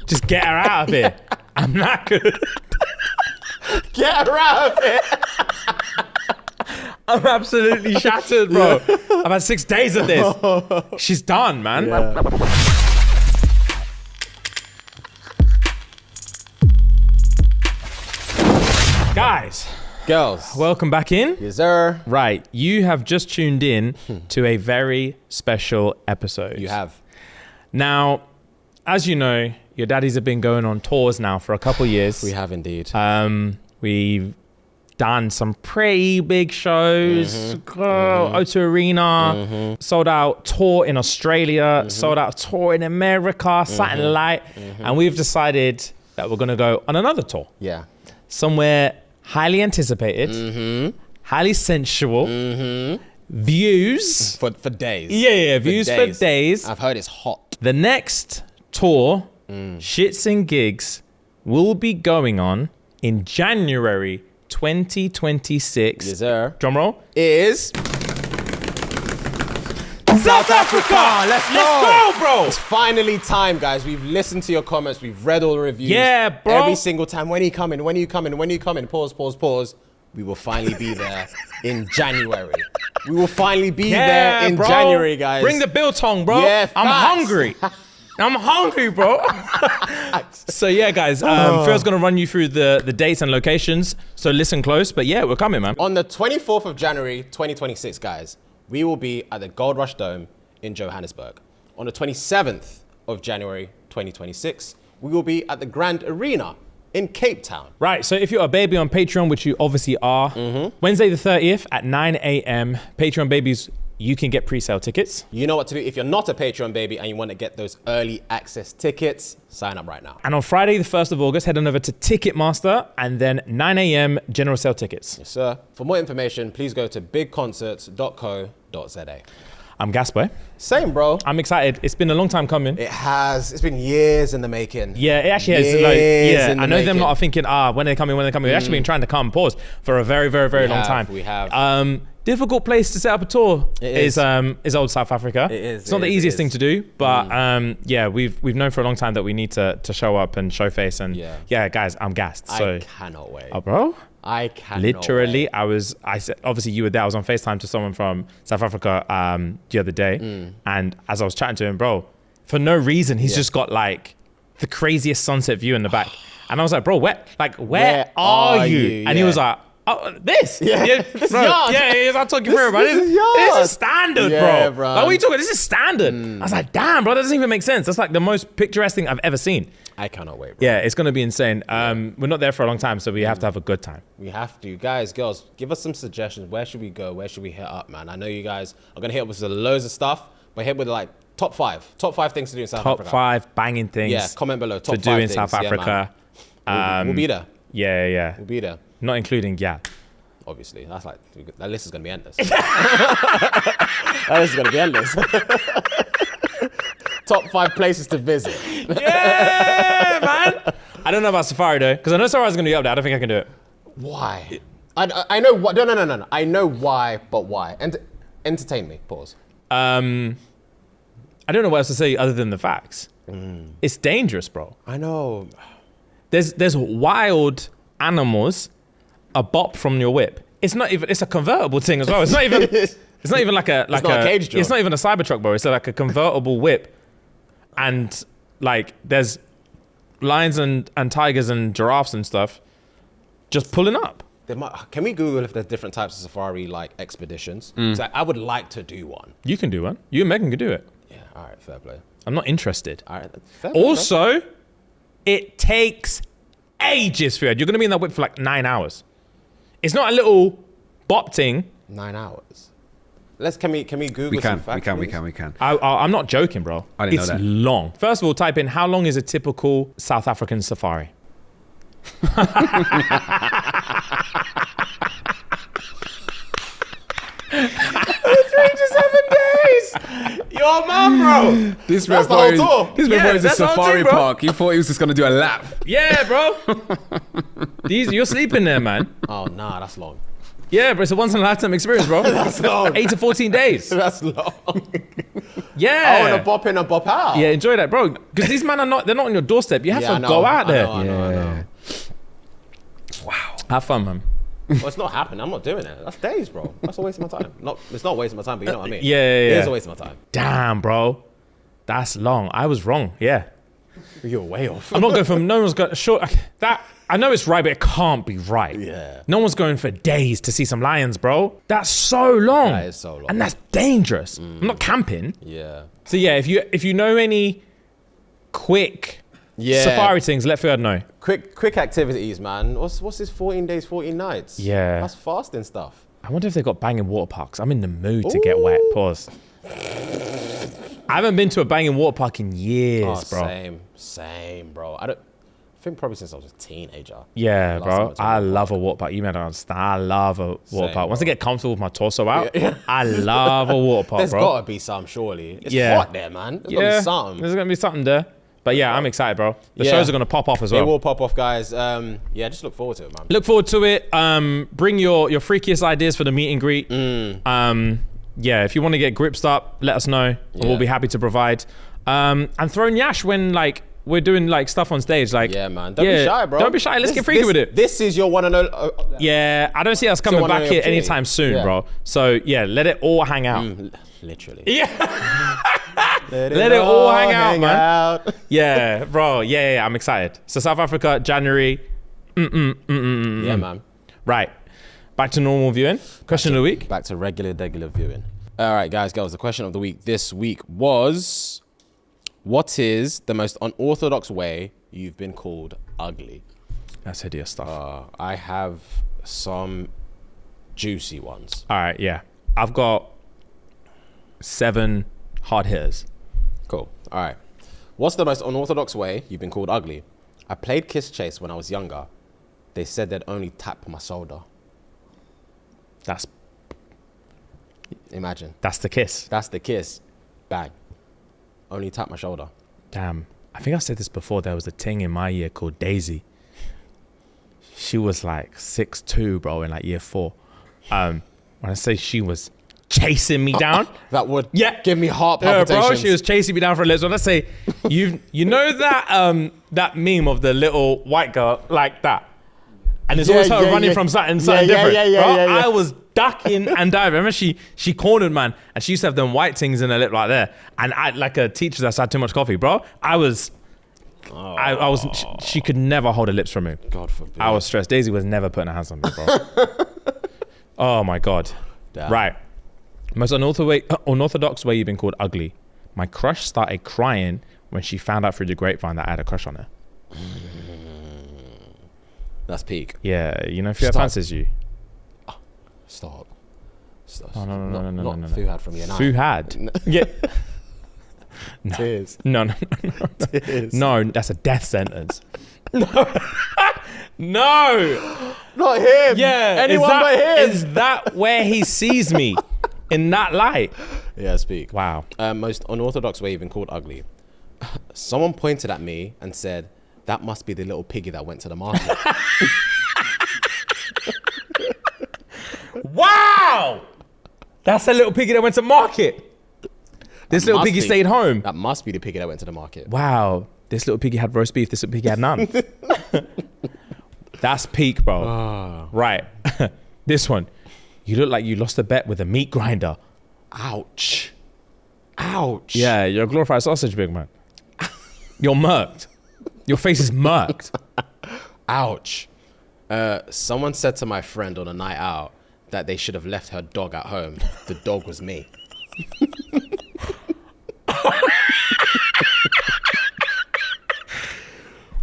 Just get her out of here. I'm not good. Get her out of here. I'm absolutely shattered, bro. I've had 6 days of this. She's done, man. Yeah. Guys, Girls. welcome back in. Yes, sir. Right, you have just tuned in to a very special episode. You have. Now, as you know, your daddies have been going on tours now for a couple years. We have indeed. We've done some pretty big shows. O2 Arena, sold out tour in Australia, sold out tour in America, Saturn Light, and we've decided that we're going to go on another tour. Yeah. Somewhere highly anticipated, highly sensual, views. For days. Yeah, views for days. I've heard it's hot. The next tour, ShxtsnGigs, will be going on in January 2026. Yes, sir. Drum roll. Is South Africa! Let's go, bro! It's finally time, guys. We've listened to your comments. We've read all the reviews. Yeah, bro. Every single time. When are you coming? When are you coming? When are you coming? Pause. We will finally be there in January. We will finally be there in January, guys. Bring the biltong, bro. Yeah, I'm hungry. I'm hungry, bro. So yeah, guys, Phil's gonna run you through the dates and locations. So listen close, but yeah, we're coming, man. On the 24th of January, 2026, guys, we will be at the Gold Rush Dome in Johannesburg. On the 27th of January, 2026, we will be at the Grand Arena in Cape Town. Right, so if you're a baby on Patreon, which you obviously are, Wednesday the 30th at 9 a.m, Patreon babies, you can get pre-sale tickets. You know what to do. If you're not a Patreon baby and you want to get those early access tickets, sign up right now. And on Friday, the 1st of August, head on over to Ticketmaster and then 9 a.m, general sale tickets. Yes, sir. For more information, please go to bigconcerts.co.za. I'm Gasper. Same, bro. I'm excited. It's been a long time coming. It has. It's been years in the making. Yeah, it actually has. I know them lot are thinking, when they're coming. We've actually been trying to come, for a very, very, very long time. We have. Difficult place to set up a tour is old South Africa. It is. It's not the easiest thing to do, but yeah, we've known for a long time that we need to show up and show face. And yeah, guys, I'm gassed. So I cannot wait. Oh, bro. I cannot Literally, wait. I said, obviously you were there. I was on FaceTime to someone from South Africa the other day. And as I was chatting to him, bro, for no reason, he's just got like the craziest sunset view in the back. And I was like, bro, where are you? And he was like, oh, this. Yeah, this yard. Yeah, I'll talk you through it, bro. This is standard, bro. Like, what are you talking? This is standard. I was like, damn, bro, that doesn't even make sense. That's like the most picturesque thing I've ever seen. I cannot wait, bro. Yeah, it's going to be insane. We're not there for a long time, so we have to have a good time. We have to. Guys, girls, give us some suggestions. Where should we go? Where should we hit up, man? I know you guys are going to hit up with loads of stuff, but hit with like top five things to do in South Africa. Top 5 banging things. Yeah, comment below. Top to 5 do in things. South Africa. We'll be there. Yeah. We'll be there. Not including Obviously, that's like, that list is going to be endless. That list is going to be endless. Top 5 places to visit. Yeah, man. I don't know about Safari though, because I know Safari's going to be up there. I don't think I can do it. Why? I know what. No. I know why, but why? And entertain me. Pause. I don't know what else to say other than the facts. It's dangerous, bro. I know. There's wild animals a bop from your whip. It's not even. It's a convertible thing as well. It's not even. It's not even like a cage job. It's not even a Cybertruck, bro. It's like a convertible whip, and like there's lions and tigers and giraffes and stuff just pulling up. Can we Google if there's different types of safari like expeditions? So I would like to do one. You can do one. You and Megan can do it. Yeah. All right. Fair play. I'm not interested. All right. Fair play, also, it takes ages, Fiad. You're gonna be in that whip for like 9 hours. It's not a little bop thing. 9 hours. Can we Google? We can. I'm not joking, bro. I didn't know that. It's long. First of all, type in how long is a typical South African safari? 3 to 7 days. Your mum, bro. This That's the whole tour. This Yeah, is a that's the whole safari thing, bro. park. You thought he was just gonna do a lap. Yeah, bro. You're sleeping there, man. Oh, nah, that's long. Yeah, but it's a once in a lifetime experience, bro. That's long. 8 to 14 days. That's long. Yeah. I want to bop in and bop out. Yeah, enjoy that, bro. Because these men they're not on your doorstep. You have to go out there. I know. Wow. Have fun, man. Well, it's not happening. I'm not doing it. That's days, bro. That's a waste of my time. It's not a waste of my time, but you know what I mean. Yeah. It is a waste of my time. Damn, bro. That's long. I was wrong. Yeah. You're way off. I'm not going for no one's going sure that I know it's right, but it can't be right. Yeah. No one's going for days to see some lions, bro. That's so long. That is so long. And that's dangerous. I'm not camping. Yeah. So yeah, if you know any quick safari things, let Fuad know. Quick activities, man. What's this 14 days, 14 nights? Yeah. That's fasting stuff. I wonder if they got banging water parks. I'm in the mood to get wet. Pause. I haven't been to a banging water park in years, bro. Same, bro. I think probably since I was a teenager. Yeah, bro. I love a water park. You may not understand. I love a water park. Once I get comfortable with my torso out, I love a water park, There's bro. There's got to be some, surely. It's hot there, man. There's got to be something. There's going to be something there. But yeah, I'm excited, bro. The shows are going to pop off as well. They will pop off, guys. Just look forward to it, man. Look forward to it. Bring your freakiest ideas for the meet and greet. Yeah, if you want to get gripped up, let us know. And we'll be happy to provide. And throw Nyash when we're doing stuff on stage. Yeah, man. Don't be shy, bro. Don't be shy. Let's get freaky with it. This is your one and only. Yeah, I don't see us coming back here anytime soon, bro. So yeah, let it all hang out. Literally. Yeah. Let it all hang out, man. Yeah, bro. Yeah, I'm excited. So South Africa, January. Yeah, man. Right. Back to normal viewing. Question of the week. Back to regular viewing. All right, guys, girls. The question of the week this week was, what is the most unorthodox way you've been called ugly? That's hideous stuff. I have some juicy ones. All right, yeah. I've got 7 hard hitters. Cool. All right. What's the most unorthodox way you've been called ugly? I played Kiss Chase when I was younger. They said they'd only tap my shoulder. Imagine. That's the kiss. That's the kiss. Bang. Only tap my shoulder. Damn. I think I said this before. There was a thing in my year called Daisy. She was 6'2", bro, in year 4. When I say she was chasing me down. That would give me heart palpitations. Yeah, bro, she was chasing me down for a little. When I say, you know that that meme of the little white girl like that? And it's always her running from something different. I was ducking and diving. Remember, she cornered, man, and she used to have them white things in her lip right there. And I, like a teacher that's had too much coffee, bro. I was, she could never hold her lips from me. God forbid. I was stressed. Daisy was never putting her hands on me, bro. Oh my God. Damn. Right. Most unorthodox way you've been called ugly. My crush started crying when she found out through the grapevine that I had a crush on her. That's peak. Yeah, you know, Fuad fancies you. Stop. Oh, no. Not Fuad from United. Fuad. Yeah. No. Tears. No. Tears. No, that's a death sentence. No. Not him. Yeah. Anyone but him. Is that where he sees me? In that light? Yeah, speak. Wow. Most unorthodox way you've been called ugly. Someone pointed at me and said, that must be the little piggy that went to the market. Wow! That's a little piggy that went to market. This little piggy stayed home. That must be the piggy that went to the market. Wow. This little piggy had roast beef. This little piggy had none. That's peak, bro. Oh. Right. This one. You look like you lost a bet with a meat grinder. Ouch. Ouch. Yeah, you're a glorified sausage, big man. You're murked. Your face is murked. Ouch. Someone said to my friend on a night out that they should have left her dog at home. The dog was me.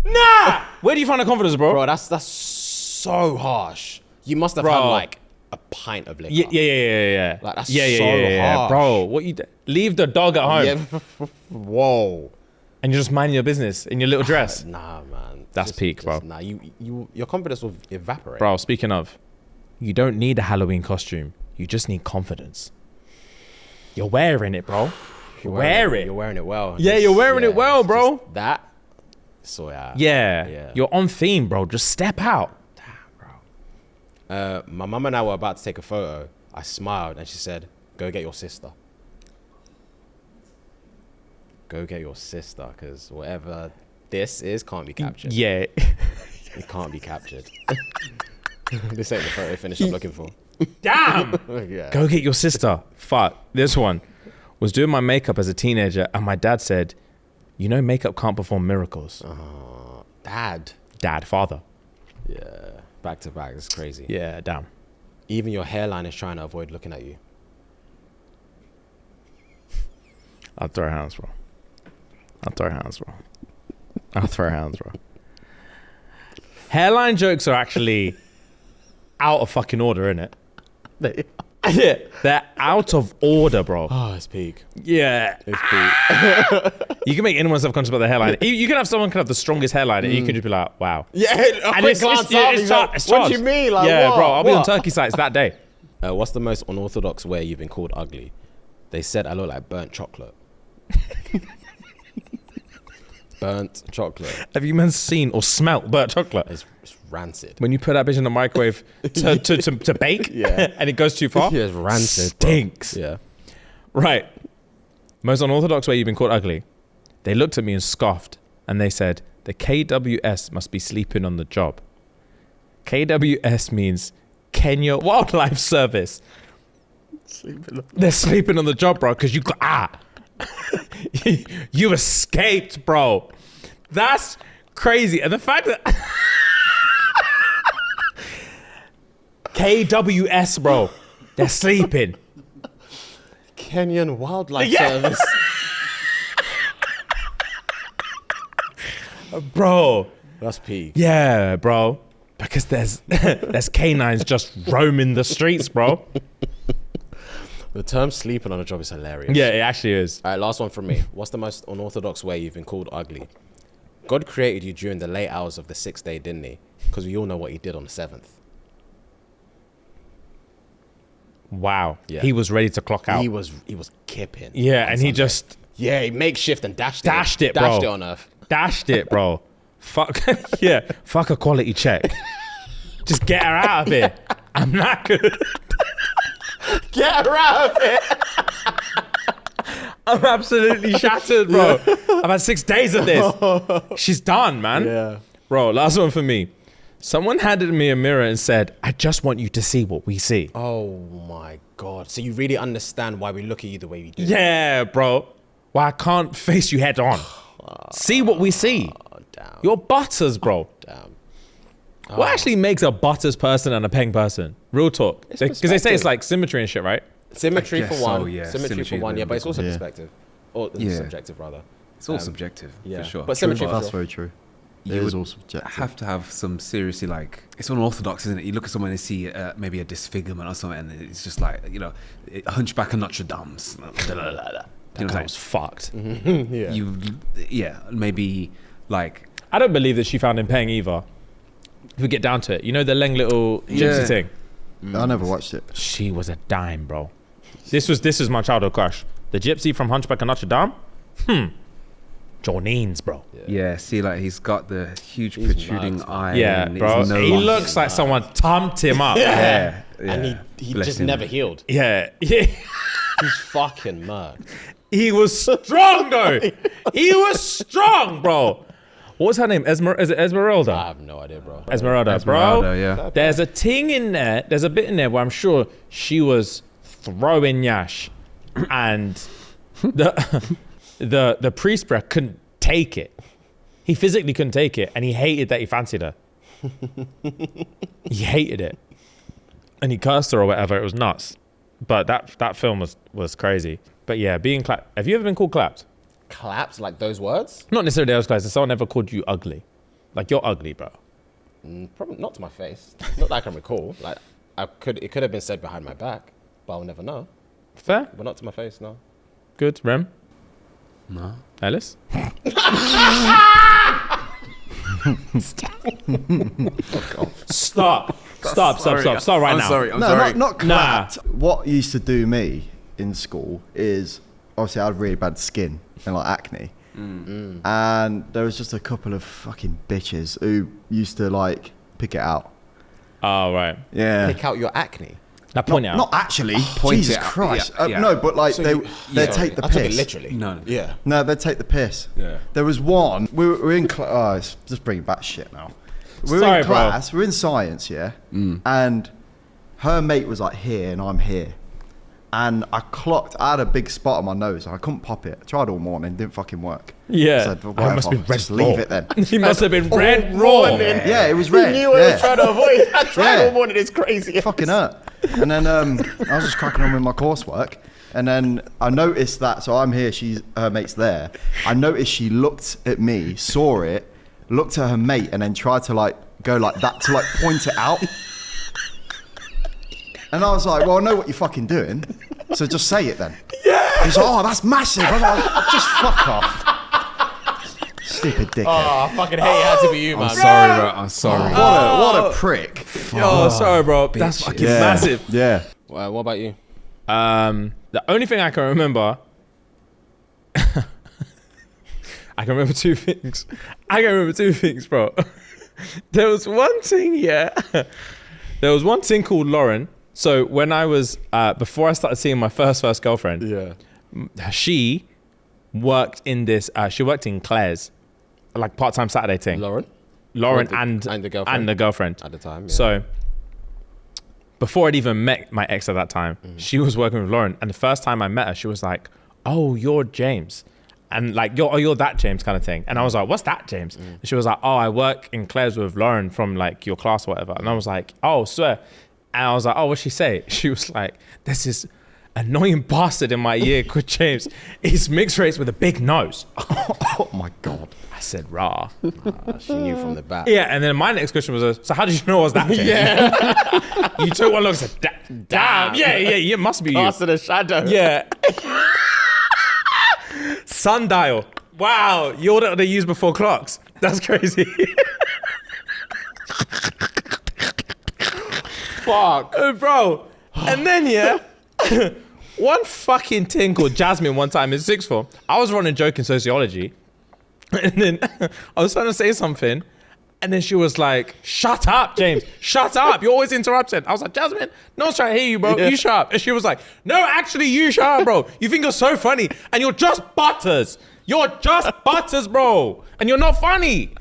Nah! Where do you find the confidence, bro? Bro, that's so harsh. You must have had a pint of liquor. Yeah. That's so harsh. Bro, what leave the dog at home. Yeah. Whoa. And you're just minding your business in your little dress. Nah, man. That's peak, bro. Nah, your confidence will evaporate. Bro, speaking of, you don't need a Halloween costume. You just need confidence. You're wearing it, bro. You're wearing it well. Yeah, you're wearing it well, bro. That. So Yeah. You're on theme, bro. Just step out. Damn, bro. My mum and I were about to take a photo. I smiled and she said, "Go get your sister. Go get your sister, because whatever this is can't be captured." Yeah. It can't be captured. This ain't the photo finish I'm looking for. Damn. Yeah. Go get your sister. Fuck. This one was doing my makeup as a teenager, and my dad said, "You know, makeup can't perform miracles." Dad. Father. Yeah. Back to back. It's crazy. Yeah, damn. Even your hairline is trying to avoid looking at you. I'll throw hands, bro. Hairline jokes are actually out of fucking order, innit? Yeah, they're out of order, bro. Oh, it's peak. Yeah. It's peak. You can make anyone self-conscious about their hairline. You can have someone can have the strongest hairline, and you can just be like, wow. Yeah, a quick glance up. What do you mean? Like, yeah, what? bro, I'll be on turkey sites that day. What's the most unorthodox way you've been called ugly? They said I look like burnt chocolate. Burnt chocolate. Have you men seen or smelt burnt chocolate? It's rancid. When you put that bitch in the microwave to bake, Yeah. and it goes too far, Yeah, it's rancid. Stinks. Bro. Yeah. Right. Most unorthodox way you've been called ugly. They looked at me and scoffed, and they said, "The KWS must be sleeping on the job." KWS means Kenya Wildlife Service. They're sleeping on the job, bro, because you escaped, bro. That's crazy. And the fact that KWS, bro, they're sleeping. Kenyan Wildlife Service. Bro. That's peak. Yeah, bro. Because there's canines just roaming the streets, bro. The term sleeping on a job is hilarious. Yeah, it actually is. All right, last one from me. What's the most unorthodox way you've been called ugly? God created you during the late hours of the 6th day, didn't he? Because we all know what he did on the 7th. Wow. Yeah. He was ready to clock out. He was kipping. Yeah, on and he Sunday. just Yeah, he makeshift and dashed it. Dashed it, bro. Dashed it on Earth. dashed it, bro. Fuck. Yeah. Fuck a quality check. Just get her out of here. I'm not good. Get her out of it. I'm absolutely shattered, bro. I've had 6 days of this. She's done, man. Yeah. Bro, last one for me. Someone handed me a mirror and said, "I just want you to see what we see." Oh my God. So you really understand why we look at you the way we do. Yeah, bro. Well, I can't face you head on. See what we see. Oh, damn. You're butters, bro. Damn. What actually makes a butters person and a peng person? Real talk. Because they say perspective. it's like symmetry and shit, right? Symmetry for guess one. so, yeah. Symmetry for Symmetry one, is yeah, but it's also Yeah. perspective. Or Yeah. subjective, rather. It's all subjective, Yeah. for sure. But symmetry for That's sure. very true. It You is would all subjective. have to have some seriously, like, it's unorthodox, isn't it? You look at someone and see maybe a disfigurement or something, and it's just like, you know, Hunchback of Notre Dame's. You know That what guy I'm was saying? fucked. Yeah, maybe like, I don't believe that she found him peng either. If we get down to it, you know the Leng little gypsy Yeah. thing? I never watched it. She was a dime, bro. This was my childhood crush. The gypsy from Hunchback of Notre Dame? Janine's, bro. yeah, see, like, he's got the huge He's protruding mad, man. eye. Yeah, and bro. his He nose. looks like someone tumped him up. Yeah, And he Bless just him. never healed. Yeah. He's fucking murked. He was strong, though. He was strong, bro. What was her name? Is it Esmeralda? I have no idea, bro. Esmeralda, bro. Esmeralda, yeah. There's a thing in there. There's a bit in there where I'm sure she was throwing yash, and the priest bro couldn't take it. He physically couldn't take it, and he hated that he fancied her. He hated it, and he cursed her or whatever. It was nuts. But that film was crazy. But yeah, being clapped. Have you ever been called clapped? Clapped like those words? Not necessarily those guys. Has someone ever called you ugly? Like, you're ugly, bro. Probably not to my face. Not that I can recall. Like it could have been said behind my back, but I'll never know. Fair. But not to my face, no. Good. Rem. No. Alice. Stop right I'm now. sorry. I'm No, sorry. not Nah. clapped. What used to do me in school is, obviously I had really bad skin and like acne. And there was just a couple of fucking bitches who used to like pick it out. Oh, right. Yeah. Pick out your acne. Now point it out. Not actually. Point Jesus it out. Christ. Yeah. No, but like So they take the I piss. took it literally. No. Yeah. No, they take the piss. Yeah. There was one. We were in class. Oh, it's just bringing back shit now. We were Sorry, in bro. class. We're in science, yeah. And her mate was like here, and I'm here. And I had a big spot on my nose. I couldn't pop it. I tried all morning, didn't fucking work. Yeah. I said, well, Oh, it must whatever, have been red just raw. leave it then. He must have been All red raw. morning. Yeah, it was red. He knew what he was trying to avoid. I tried Yeah. all morning. It's crazy. It fucking hurt. And then I was just cracking on with my coursework. And then I noticed that, so I'm here, her mate's there. I noticed she looked at me, saw it, looked at her mate, and then tried to like go like that to like point it out. And I was like, well, I know what you're fucking doing, so just say it then. Yeah. He's like, oh, that's massive. I was like, just fuck off. Stupid dickhead. Oh, I fucking hate it had to be you, man. I'm sorry, bro. I'm sorry. What a prick. Oh, sorry, bro. That's fucking massive. Yeah. Well, what about you? The only thing I can remember, I can remember two things. Bro. There was one thing, yeah. There was one thing called Lauren. So when I was, before I started seeing my first girlfriend, she worked in Claire's, like part-time Saturday thing. Lauren and the girlfriend. At the time, yeah. So before I'd even met my ex at that time, she was working with Lauren. And the first time I met her, she was like, oh, you're James. And like, you're that James kind of thing. And I was like, what's that, James? And she was like, oh, I work in Claire's with Lauren from like your class or whatever. And I was like, oh, swear. And I was like, oh, what'd she say? She was like, this is annoying bastard in my year called James. He's mixed race with a big nose. Oh my God. I said, rah. She knew from the back. Yeah, and then my next question was, so how did you know I was that James? Yeah. You took one look and said, damn. Yeah, it must be you. Cast in the shadow. Yeah. Sundial. Wow, you're what they use before clocks. That's crazy. Fuck. Bro. And then, yeah, one fucking thing called Jasmine one time in sixth form. I was running joke in sociology. And then I was trying to say something. And then she was like, shut up, James. Shut up. You're always interrupting. I was like, Jasmine, no one's trying to hear you, bro. Yeah. You shut up. And she was like, no, actually, you shut up, bro. You think you're so funny. And you're just butters. You're just butters, bro. And you're not funny.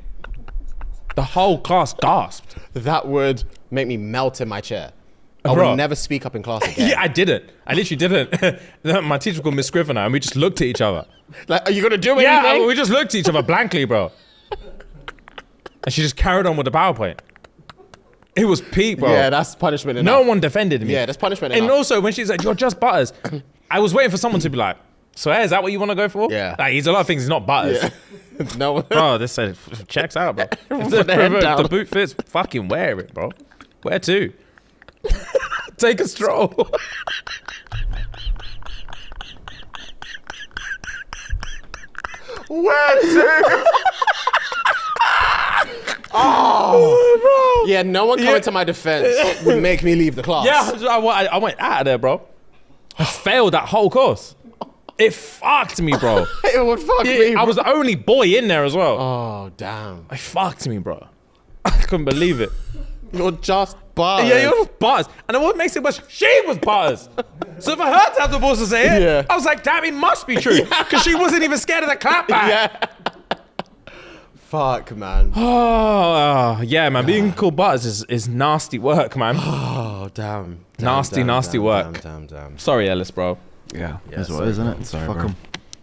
The whole class gasped. That would make me melt in my chair. I Bro. would never speak up in class again. Yeah, I didn't. I literally didn't. My teacher called Miss Scrivener and we just looked at each other. Like, are you gonna do anything? Yeah, we just looked at each other blankly, bro. And she just carried on with the PowerPoint. It was peak, bro. Yeah, that's punishment enough. No one defended me. Yeah, that's punishment And enough. also, when she's like, you're just butters, I was waiting for someone to be like, so is that what you want to go for? Yeah. Like, he's a lot of things, he's not butters. Yeah. No. Bro, this said, checks out, bro. Put the head down. The boot fits, fucking wear it, bro. Where to? Take a stroll. Where to? Oh, bro. Yeah, no one coming to my defense would make me leave the class. Yeah, I went out of there, bro. I failed that whole course. It fucked me, bro. It would fuck me, bro. I was the only boy in there as well. Oh, damn. It fucked me, bro. I couldn't believe it. You're just butters. Yeah, you're butters. And then what makes it worse, she was butters. So for her to have the balls to say it, Yeah. I was like, damn, it must be true. Because she wasn't even scared of the clap back. Yeah. Fuck, man. Oh, yeah, man. Being called butters is nasty work, man. Oh, damn. Nasty work. Damn. Sorry, Ellis, bro. Yeah. That's what it is, isn't it? Sorry, Fuck bro. 'em.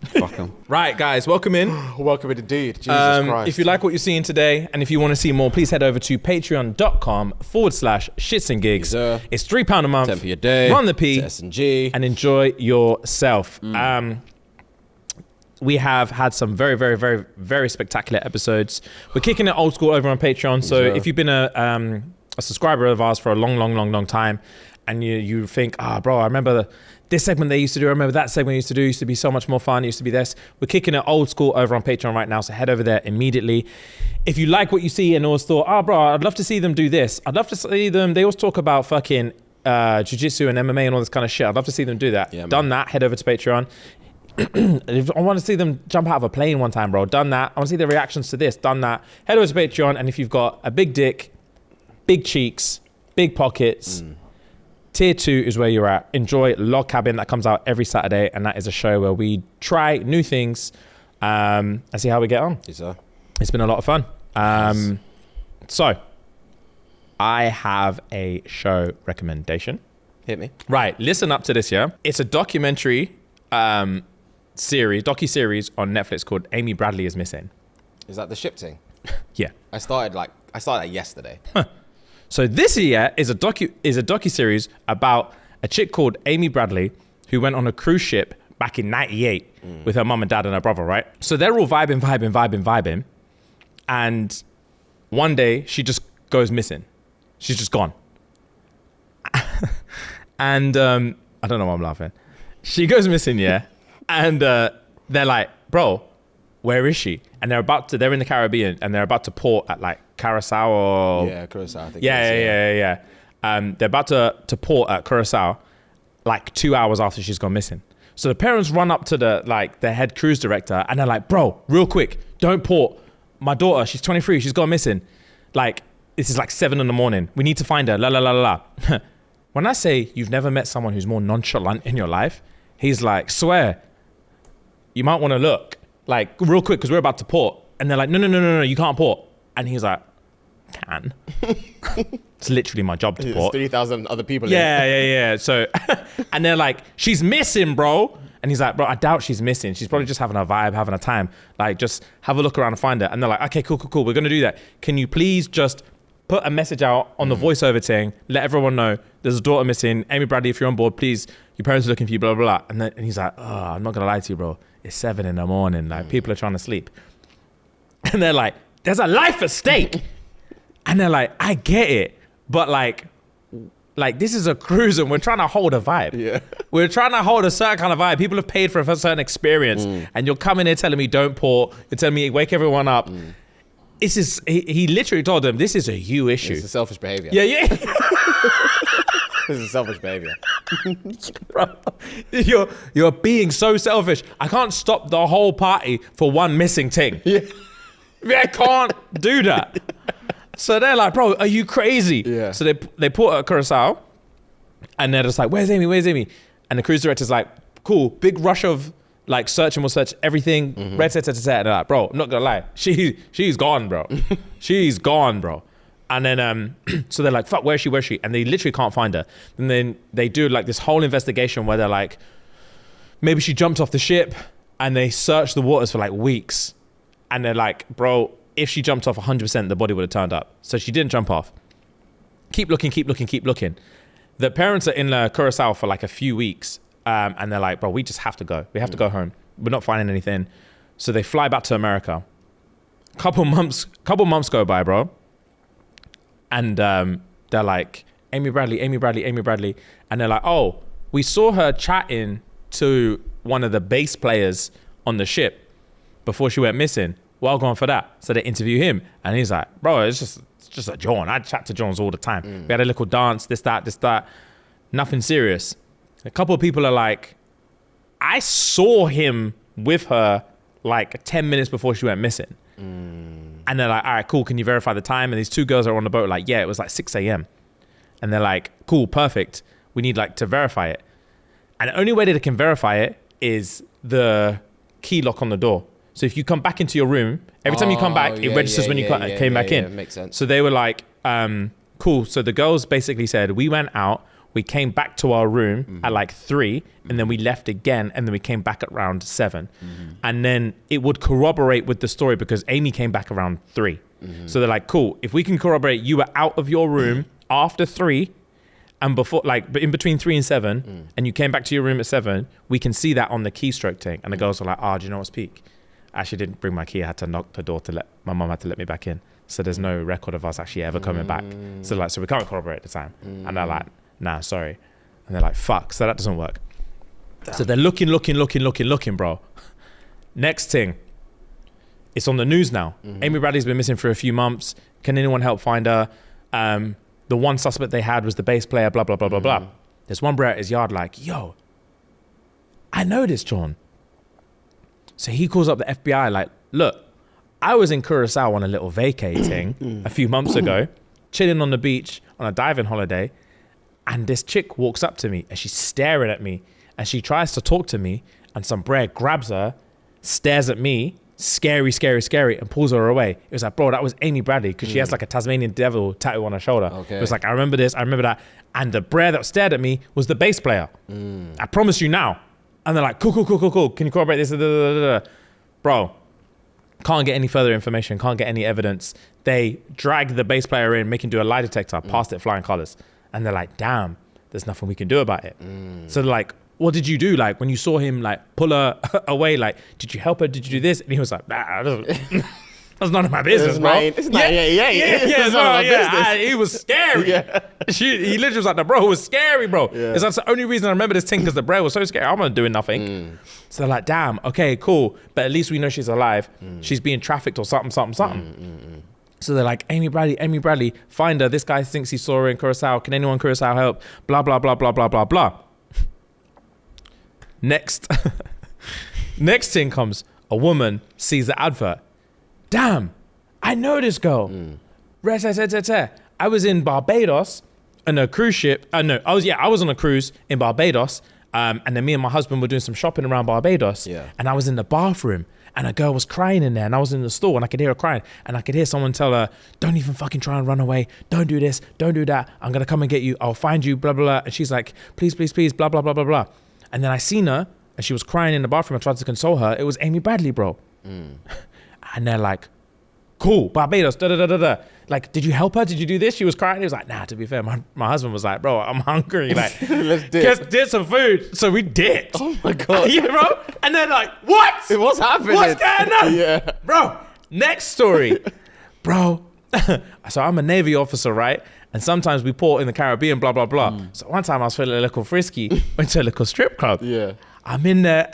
Fuck them. Right, guys, welcome in. Welcome indeed. Jesus Christ. If you like what you're seeing today, and if you want to see more, please head over to patreon.com/ShxtsnGigs. Yes, sir. It's £3 a month. 10 for your day. Run the P. It's S&G. And enjoy yourself. We have had some very, very, very, very spectacular episodes. We're kicking it old school over on Patreon. So sir. if you've been a subscriber of ours for a long time, and you think, bro, I remember this segment they used to do. I remember that segment they used to do. It used to be so much more fun. It used to be this. We're kicking it old school over on Patreon right now. So head over there immediately. If you like what you see and always thought, bro, I'd love to see them do this. I'd love to see them. They always talk about fucking jiu-jitsu and MMA and all this kind of shit. I'd love to see them do that. Yeah, Done that. Head over to Patreon. If I want to see them jump out of a plane one time, bro. Done that. I want to see their reactions to this. Done that. Head over to Patreon. And if you've got a big dick, big cheeks, big pockets. Tier 2 is where you're at. Enjoy Log Cabin. That comes out every Saturday, and that is a show where we try new things and see how we get on. Yes, sir. It's been a lot of fun. So, I have a show recommendation. Hit me. Right, listen up to this, yeah? It's a documentary docu-series on Netflix called Amy Bradley is Missing. Is that the ship thing? Yeah. I started that yesterday. So this year is a docu-series about a chick called Amy Bradley who went on a cruise ship back in 98 with her mum and dad and her brother, right? So they're all vibing. And one day she just goes missing. She's just gone. And I don't know why I'm laughing. She goes missing, yeah. And they're like, bro, where is she? And they're in the Caribbean and they're about to port at like Curacao or... Yeah, Curacao, I think. Yeah. They're about to port at Curacao like 2 hours after she's gone missing. So the parents run up to the head cruise director and they're like, bro, real quick, don't port. My daughter, she's 23, she's gone missing. Like, this is like 7 a.m. We need to find her, la la la la la. When I say you've never met someone who's more nonchalant in your life, he's like, swear, you might want to look. Like, real quick, because we're about to port. And they're like, no, you can't port. And he's like, can. It's literally my job to There's port. 3,000 other people Yeah. So, and they're like, she's missing, bro. And he's like, bro, I doubt she's missing. She's probably just having a vibe, having a time. Like, just have a look around and find her. And they're like, okay, cool. We're going to do that. Can you please just put a message out on the voiceover thing, let everyone know there's a daughter missing. Amy Bradley, if you're on board, please, your parents are looking for you, blah, blah, blah. And he's like, oh, I'm not going to lie to you, bro. It's 7 a.m. Like, people are trying to sleep. And they're like, there's a life at stake. And they're like, I get it. But like this is a cruise and we're trying to hold a vibe. Yeah. We're trying to hold a certain kind of vibe. People have paid for a certain experience. And you're coming here telling me don't port. You're telling me wake everyone up. This is, he literally told them, this is a you issue. It's a selfish behavior. Yeah. This is selfish behavior. Bro, you're being so selfish. I can't stop the whole party for one missing thing. Yeah. I can't do that. So they're like, bro, are you crazy? Yeah. So they put her at Curacao and they're just like, where's Amy? And the cruise director's like, cool, big rush of like search and we'll search everything. And they're like, bro, I'm not gonna lie. She's gone, bro. She's gone, bro. And then, so they're like, fuck, where's she? And they literally can't find her. And then they do like this whole investigation where they're like, maybe she jumped off the ship, and they search the waters for like weeks. And they're like, bro, if she jumped off 100%, the body would have turned up. So she didn't jump off. Keep looking. The parents are in Curacao for like a few weeks. And they're like, bro, we just have to go. We have to go home. We're not finding anything. So they fly back to America. Couple months go by, bro. And they're like, Amy Bradley. And they're like, oh, we saw her chatting to one of the bass players on the ship before she went missing. Well, go on for that. So they interview him. And he's like, bro, it's just a John. I chat to Johns all the time. We had a little dance, this, that. Nothing serious. A couple of people are like, I saw him with her like 10 minutes before she went missing. And they're like, all right, cool. Can you verify the time? And these two girls are on the boat like, yeah, it was like 6 a.m. And they're like, cool, perfect. We need like to verify it. And the only way that they can verify it is the key lock on the door. So if you come back into your room, every time you come back, it registers when you came back in. Makes sense. So they were like, cool. So the girls basically said, we went out, we came back to our room at like 3, and then we left again, and then we came back at around 7. And then it would corroborate with the story because Amy came back around 3. So they're like, cool, if we can corroborate you were out of your room after 3 and before, like in between 3 and 7, and you came back to your room at 7, we can see that on the keystroke thing. And the girls were like, do you know what's peak? I actually didn't bring my key. I had to knock the door my mum had to let me back in. So there's no record of us actually ever coming back. So we can't corroborate at the time. And they're like, nah, sorry. And they're like, fuck, so that doesn't work. Damn. So they're looking, bro. Next thing, it's on the news now. Amy Bradley's been missing for a few months. Can anyone help find her? The one suspect they had was the bass player, blah, blah, blah, blah, blah. There's one bro at his yard like, yo, I know this John. So he calls up the FBI like, look, I was in Curacao on a little vacating a few months ago. chilling on the beach on a diving holiday, and this chick walks up to me and she's staring at me and she tries to talk to me, and some brer grabs her, stares at me, scary, and pulls her away. It was like, bro, that was Amy Bradley, because she has like a Tasmanian devil tattoo on her shoulder. Okay. It was like, I remember this, I remember that. And the brer that stared at me was the bass player. I promise you now. And they're like, cool. Can you corroborate this? Bro, can't get any further information, can't get any evidence. They drag the bass player in, make him do a lie detector, passed it flying colors. And they're like, damn, there's nothing we can do about it. So they're like, what did you do? Like, when you saw him like pull her away, like, did you help her? Did you do this? And he was like, nah, that's none of my business, bro. It's not It's none of my business. He was scary. He literally was like, the bro was scary, bro. It's that's the only reason I remember this thing, because the bro was so scary. I'm not doing nothing. So they're like, damn, okay, cool. But at least we know she's alive. She's being trafficked or something. So they're like, Amy Bradley, find her. This guy thinks he saw her in Curacao. Can anyone in Curacao help? Blah, blah, blah, blah, blah, blah, blah. Next thing comes, a woman sees the advert. Damn, I know this girl. I was in Barbados on a cruise ship. I was on a cruise in Barbados. And then me and my husband were doing some shopping around Barbados. And I was in the bathroom and a girl was crying in there, and I was in the store and I could hear her crying, and I could hear someone tell her, don't even fucking try and run away. Don't do this. Don't do that. I'm going to come and get you. I'll find you, blah, blah, blah. And she's like, please, blah, blah, blah, blah, blah. And then I seen her and she was crying in the bathroom. I tried to console her. It was Amy Bradley, bro. And they're like, cool, Barbados, da. Like, did you help her? Did you do this? She was crying. He was like, nah, to be fair, my husband was like, bro, I'm hungry. Like, let's get some food. So we dipped. Oh my God. Yeah, bro. And they're like, what? What's happening? What's going on? Yeah. Bro, next story. Bro, so I'm a Navy officer, right? And sometimes we port in the Caribbean, blah, blah, blah. So one time I was feeling a little frisky, went to a little strip club. Yeah. I'm in there.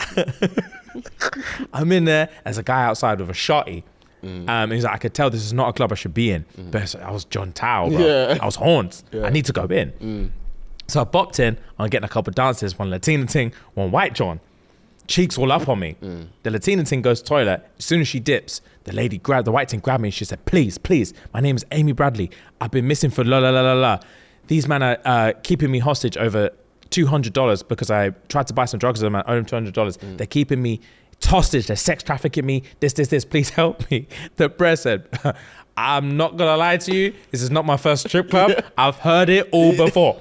There's a guy outside with a shotty. He's like, I could tell this is not a club I should be in. But I was John Tao, bro. Yeah. I was horns. I need to go in. So I bopped in. I'm getting a couple of dances, one Latina ting, one white John. Cheeks all up on me. The Latina ting goes to the toilet. As soon as she dips, the white ting grabbed me and she said, please, my name is Amy Bradley. I've been missing for la. These men are keeping me hostage over $200 because I tried to buy some drugs with them. I owe them $200. They're keeping me hostage. They're sex trafficking me. This. Please help me. The press said, I'm not going to lie to you. This is not my first strip club. I've heard it all before.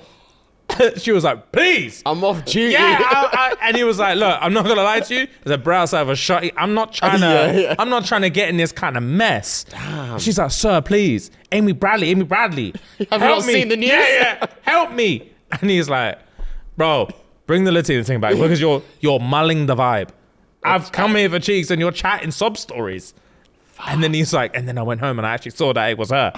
She was like, please. I'm off duty. Yeah, and he was like, look, I'm not gonna lie to you. There's a bro outside of a shotty. I'm not trying to get in this kind of mess. Damn. She's like, sir, please, Amy Bradley. Have you not seen the news? Yeah, help me. And he's like, bro, bring the Latina thing back because you're mulling the vibe. I've come here for cheeks and you're chatting sob stories. And then he's like, and then I went home and I actually saw that it was her.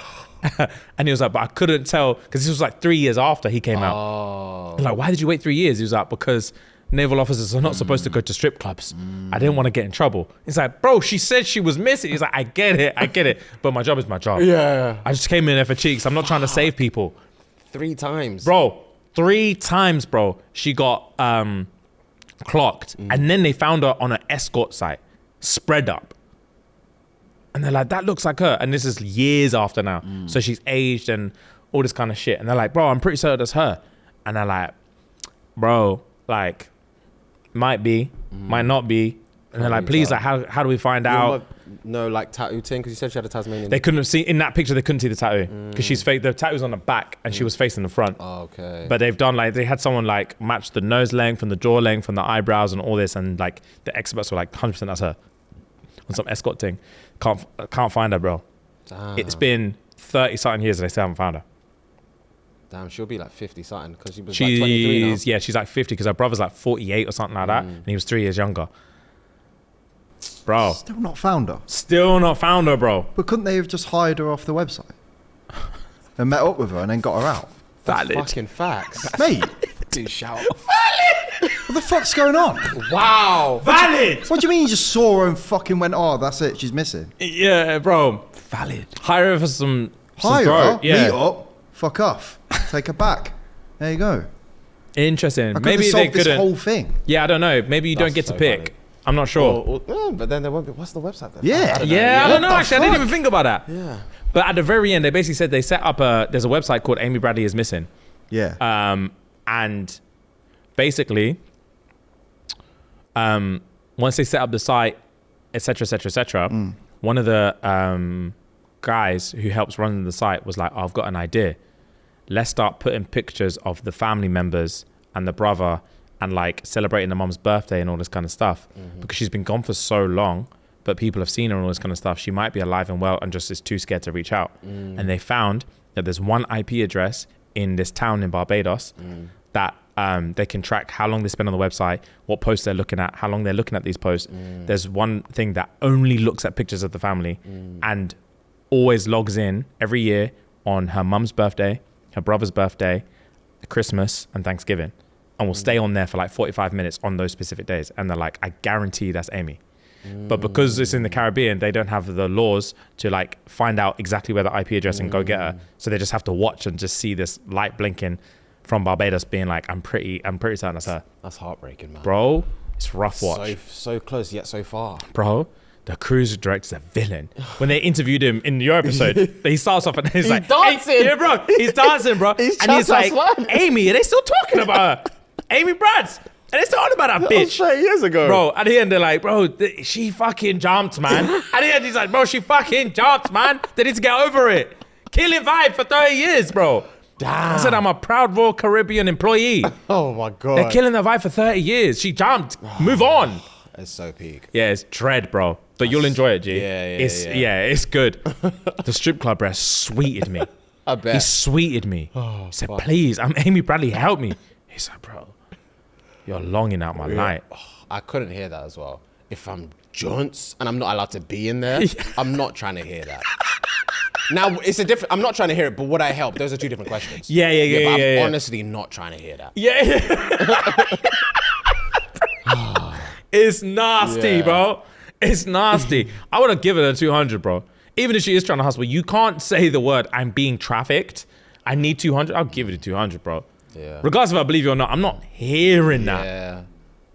And he was like, but I couldn't tell because this was like 3 years after he came out. I'm like, why did you wait 3 years? He was like, because naval officers are not supposed to go to strip clubs. I didn't want to get in trouble. He's like, bro, she said she was missing. He's like, I get it. But my job is my job. Yeah. I just came in there for cheeks. I'm not trying to save people. 3 times. Bro, 3 times, bro. She got clocked. And then they found her on an escort site, spread up. And they're like, that looks like her. And this is years after now. So she's aged and all this kind of shit. And they're like, bro, I'm pretty certain that's her. And they're like, bro, like, might be, might not be. And they're like, please, like, how do we find out? No, like, tattoo thing? Because you said she had a Tasmanian. They couldn't have seen, in that picture, they couldn't see the tattoo. Because she's fake, the tattoo's on the back and she was facing the front. Oh, okay. But they've done, like, they had someone, like, match the nose length and the jaw length and the eyebrows and all this. And, like, the experts were like, 100% that's her. On some escort thing. Can't find her, bro. Damn. It's been 30-something years and they still haven't found her. Damn, she'll be like 50-something because she was like 23 now. Yeah, she's like 50 because her brother's like 48 or something like that. And he was 3 years younger. Bro. Still not found her. Still not found her, bro. But couldn't they have just hired her off the website? And met up with her and then got her out? That's fucking facts. Mate. Dude, shout. What the fuck's going on? Wow. Valid. What do you mean you just saw her and fucking went, oh, that's it, she's missing? Yeah, bro. Valid. Hire her for some Hire throat. her, Yeah. meet up, fuck off, take her back. There you go. Interesting. I Maybe they solved this couldn't. whole thing. Yeah, I don't know. Maybe you don't get so to pick. valid. I'm not sure. But then there won't be. What's the website then? Yeah. Yeah, I don't know. What the Actually, I didn't fuck? even think about that. Yeah. But at the very end, they basically said they set up there's a website called Amy Bradley is Missing. Yeah. And basically, once they set up the site, etc., one of the guys who helps run the site was like, oh, I've got an idea. Let's start putting pictures of the family members and the brother and like celebrating the mom's birthday and all this kind of stuff. Because she's been gone for so long, but people have seen her and all this kind of stuff. She might be alive and well and just is too scared to reach out. And they found that there's one IP address in this town in Barbados that they can track how long they spend on the website, what posts they're looking at, how long they're looking at these posts. There's one thing that only looks at pictures of the family and always logs in every year on her mum's birthday, her brother's birthday, Christmas and Thanksgiving, and will stay on there for like 45 minutes on those specific days. And they're like, I guarantee that's Amy. But because it's in the Caribbean, they don't have the laws to like find out exactly where the IP address and go get her. So they just have to watch and just see this light blinking from Barbados being like, I'm pretty certain that's her. That's heartbreaking, man. Bro, it's rough watch. So close yet so far. Bro, the cruise director's a villain. When they interviewed him in your episode, he starts off and he's like, dancing. Hey, yeah, bro. He's dancing, bro. He's and he's like, fun. Amy, are they still talking about her? Amy Brads. And they're still on about that bitch. 3 years ago. Bro, at the end, they're like, bro, she fucking jumped, man. At the end, he's like, bro, she fucking jumped, man. They need to get over it. Killing vibe for 30 years, bro. Damn. I said, I'm a proud Royal Caribbean employee. Oh my God. They're killing the vibe for 30 years. She jumped. Move on. It's so peak. Yeah, it's dread, bro. But you'll enjoy it, G. Yeah. It's good. The strip club rest sweeted me. I bet. He sweeted me. He said, please, I'm Amy Bradley, help me. He said, bro, you're longing out my night. I couldn't hear that as well. If I'm Jones and I'm not allowed to be in there, I'm not trying to hear that. Now, it's a different, I'm not trying to hear it, but would I help? Those are two different questions. Yeah. But I'm yeah. honestly not trying to hear that. Yeah. It's nasty, bro. It's nasty. I would have given her 200, bro. Even if she is trying to hustle, you can't say the word, I'm being trafficked. I need 200. I'll give it a 200, bro. Yeah. Regardless if I believe you or not, I'm not hearing that.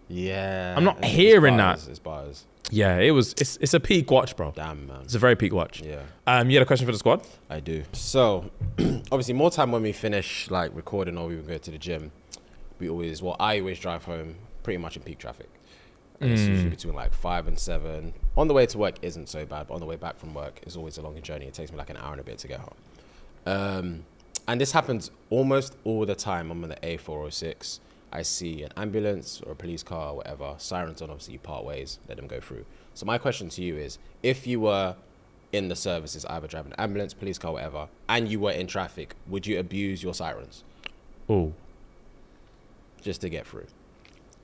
Yeah. I'm not hearing that. It's bars. Yeah, it's a peak watch, bro. Damn, man. It's a very peak watch. Yeah. You had a question for the squad? I do. So, obviously, more time when we finish like recording or we go to the gym, I always drive home pretty much in peak traffic. And it's usually between like 5 and 7. On the way to work isn't so bad, but on the way back from work is always a longer journey. It takes me like an hour and a bit to get home. And this happens almost all the time. I'm on the A406. I see an ambulance or a police car or whatever. Sirens on, obviously you part ways, let them go through. So my question to you is, if you were in the services, either driving an ambulance, police car, whatever, and you were in traffic, would you abuse your sirens? Oh. Just to get through?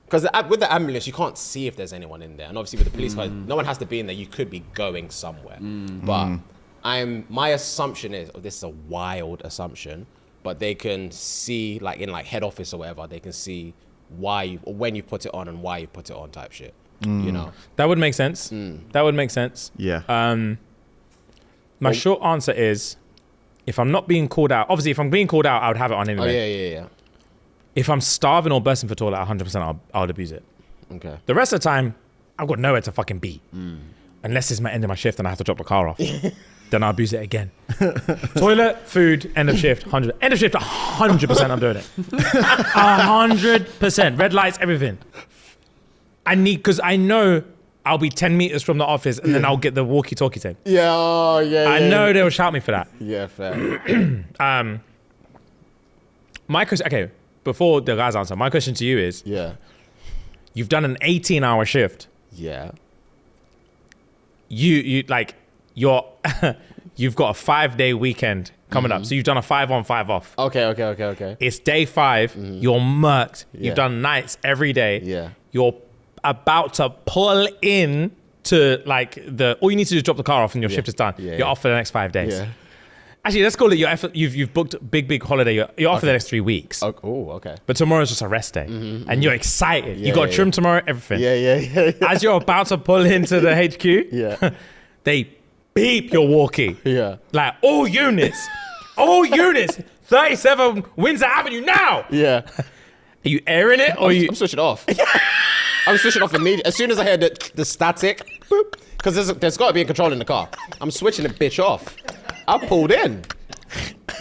Because with the ambulance, you can't see if there's anyone in there. And obviously with the police car, no one has to be in there. You could be going somewhere. But my assumption is, this is a wild assumption, but they can see, like in like head office or whatever, they can see when you put it on and why you put it on type shit. You know? That would make sense. That would make sense. Yeah. My short answer is, if I'm not being called out, obviously if I'm being called out, I would have it on anyway. Oh, yeah. If I'm starving or bursting for toilet, 100% I would abuse it. Okay. The rest of the time, I've got nowhere to fucking be. Unless it's my end of my shift and I have to drop the car off. Then I'll abuse it again. Toilet, food, end of shift, 100. End of shift, 100% I'm doing it. 100%. Red lights, everything. Because I know I'll be 10 meters from the office and then I'll get the walkie-talkie thing. I know they'll shout me for that. Yeah, fair. My question, okay, before the guys answer, my question to you is, you've done an 18-hour shift. Yeah. You've got a 5-day weekend coming up. So you've done a 5 on 5 off. Okay. It's day 5. You're murked. You've done nights every day. Yeah. You're about to pull in to like all you need to do is drop the car off and your shift is done. You're off for the next 5 days. Yeah. Actually, let's call it your effort. You've booked a big holiday. You're off for the next 3 weeks. Oh, okay. But tomorrow's just a rest day. And you're excited. You got a trim tomorrow, everything. Yeah. As you're about to pull into the HQ, they beep your walkie. Yeah. Like, all units, 37 Windsor Avenue now. Yeah. Are you airing it or I'm switching off. I'm switching off immediately. As soon as I hear the static, because there's got to be a control in the car. I'm switching the bitch off. I've pulled in.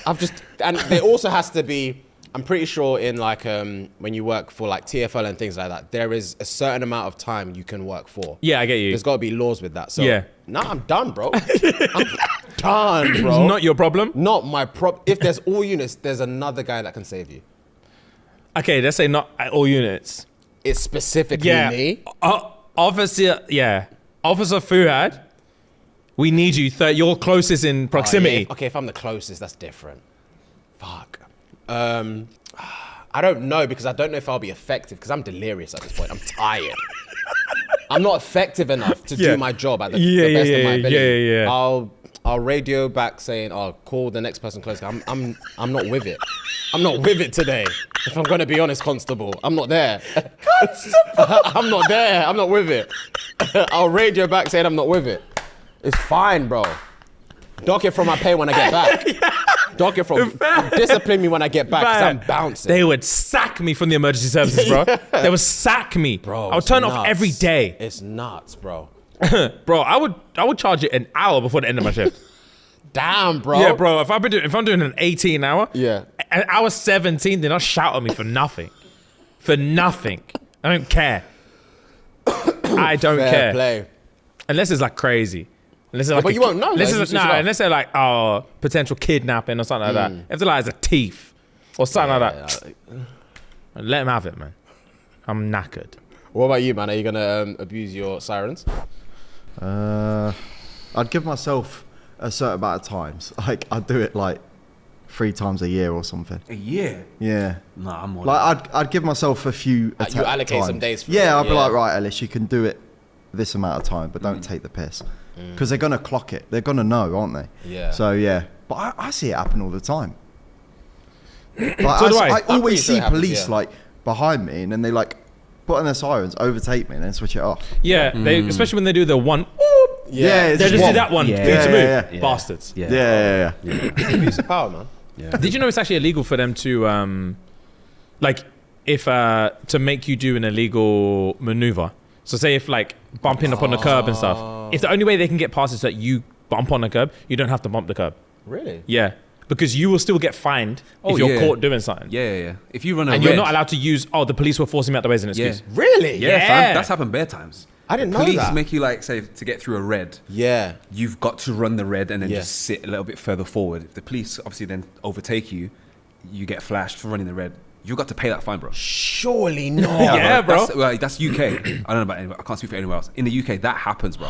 And there also has to be, I'm pretty sure in like, when you work for like TFL and things like that, there is a certain amount of time you can work for. Yeah, I get you. There's got to be laws with that. So Yeah. I'm done, bro. I'm done, bro. Not your problem. Not my If there's all units, there's another guy that can save you. Okay, let's say not at all units. It's specifically me. Officer Fuhad, we need you. You're closest in proximity. Okay, if I'm the closest, that's different. Fuck. I don't know because I don't know if I'll be effective because I'm delirious at this point. I'm tired. I'm not effective enough to do my job at the best of my ability. Yeah. I'll radio back saying, "Oh, call the next person close." I'm not with it. I'm not with it today. If I'm gonna be honest, Constable, I'm not there. I'm not there. I'm not with it. I'll radio back saying I'm not with it. It's fine, bro. Dock it from my pay when I get back. Dock it from discipline me when I get back because I'm bouncing. They would sack me from the emergency services, bro. They would sack me, Bro, I would turn off every day. It's nuts, bro. Bro, I would charge it an hour before the end of my shift. Damn, bro. Yeah, bro. If I'm doing an 18 hour, Yeah. an hour 17, then I'll shout at me for nothing. For nothing. I don't care. I don't Fair care. play. Unless it's like crazy. Unless it's like but you won't know, Unless, like, it's, you switch it off. unless they're like, potential kidnapping or something like that. If they're like, it's a thief or something like that. Let them have it, man. I'm knackered. What about you, man? Are you gonna abuse your sirens? I'd give myself a certain amount of times. Like I'd do it like 3 times a year or something. A year? Yeah. Nah, I'm more Like I'd give myself a few. You allocate some days for it, Yeah, I'd be yeah. like, right, Ellis, you can do it this amount of time, but don't take the piss, because they're gonna clock it. They're gonna know, aren't they? Yeah. So yeah, but I see it happen all the time. Like, So do I. I I'm pretty always sure see it happens, police yeah. like behind me, and then they like put on their sirens, overtake me, and then switch it off. Yeah, they especially when they do the one. Yeah, it's They just one. did that one Yeah. for you to move. Yeah. Bastards. Yeah. Yeah. Abuse of power, man. Yeah. Did you know it's actually illegal for them to, like, if to make you do an illegal maneuver? So say if like bumping up on the curb and stuff, if the only way they can get past is that you bump on the curb, you don't have to bump the curb. Really? Yeah, because you will still get fined if you're caught doing something. Yeah. If you run a And red, you're not allowed to use, the police were forcing me out the way as an excuse. Really? Yeah, Yeah. fam, that's happened bare times. I didn't know Police that. make you like say to get through a red. Yeah. You've got to run the red and then Yeah. just sit a little bit further forward. If the police obviously then overtake you, you get flashed for running the red. You've got to pay that fine, bro. Surely not. Yeah, bro. That's UK. I don't know about anywhere. I can't speak for anywhere else. In the UK, that happens, bro.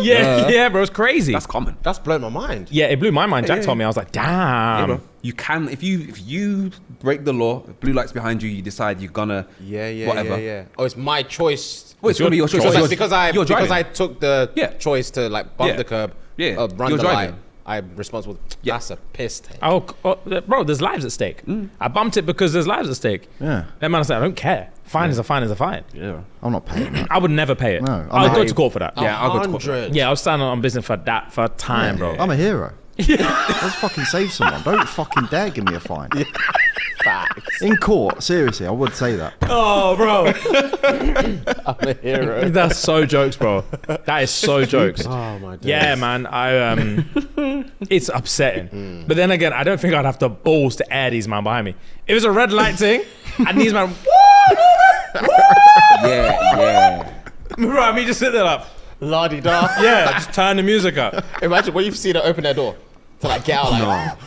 Yeah, bro, it's crazy. That's common. That's blown my mind. Yeah, it blew my mind. Jack told me, I was like, Yeah, damn. bro. You can if you break the law. If blue lights behind you. You decide you're gonna whatever. Yeah. Oh, it's my choice. Well, it's gonna be your choice. Because You're driving. I took the choice to like bump Yeah. the curb, Yeah. run You're the driving. light. I'm responsible. Yeah. That's a piss take. Bro, there's lives at stake. I bumped it because there's lives at stake. Yeah. That man said, I don't care. Fine is a fine is a fine. Yeah. I'm not paying that. I would never pay it. No, I'll I'm go not- to court for that. Yeah, I'll go to court. 100. Yeah, I'll stand on business for that for time, bro. I'm a hero. Let's fucking save someone. Don't fucking dare give me a fine. Facts. In court, seriously, I would say that. Oh, bro. I'm a hero. That's so jokes, bro. That is so jokes. Oh my god. Yeah, man. It's upsetting. But then again, I don't think I'd have the balls to air these man behind me. If it's a red light thing, and these man, Yeah. bro, I mean, just sit there like, La di da. yeah, just turn the music up. Imagine when you've seen her open their door to like get out like.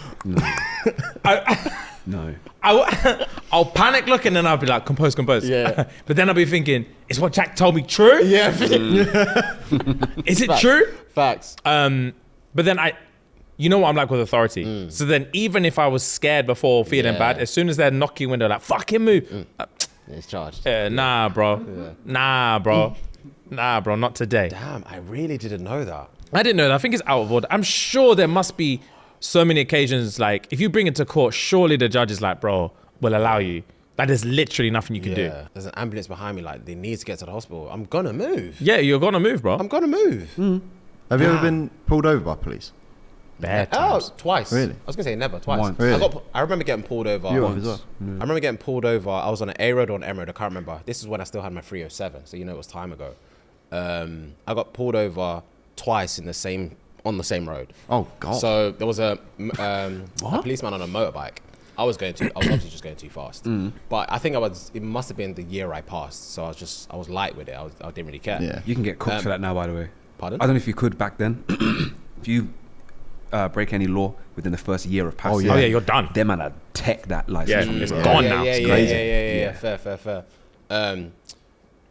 No. I'll panic look and then I'll be like, compose. Yeah. But then I'll be thinking, is what Jack told me true? Yeah. Is it Facts. true? Facts. But then you know what I'm like with authority. So then even if I was scared before feeling Yeah. bad, as soon as they're knocking window, like, fucking move. It's charged. Nah, bro. Nah, bro. Nah, bro, not today. Damn, I really didn't know that. I didn't know that. I think it's out of order. I'm sure there must be so many occasions, like, if you bring it to court, surely the judge is like, bro, will allow you. Like, there's literally nothing you can do. There's an ambulance behind me, like, they need to get to the hospital. I'm gonna move. Yeah, you're gonna move, bro. I'm gonna move. Have you ever been pulled over by police? Bad Oh, times. twice. Really? I was gonna say never, twice. Once. Really? I remember getting pulled over. You once. as well? I remember getting pulled over. I was on an A road or an M road. I can't remember. This is when I still had my 307, so you know it was time ago. I got pulled over twice in the same on the same road. Oh God. So there was a policeman on a motorbike. I was obviously just going too fast. But I think it must have been the year I passed. So I was light with it. I didn't really care. Yeah. You can get cooked for that now, by the way. Pardon? I don't know if you could back then. If you break any law within the first year of passing, Oh yeah, you're done. them man, I'd take that license. Yeah, from you, it's bro. gone now. Yeah, It's yeah, crazy. yeah. Fair.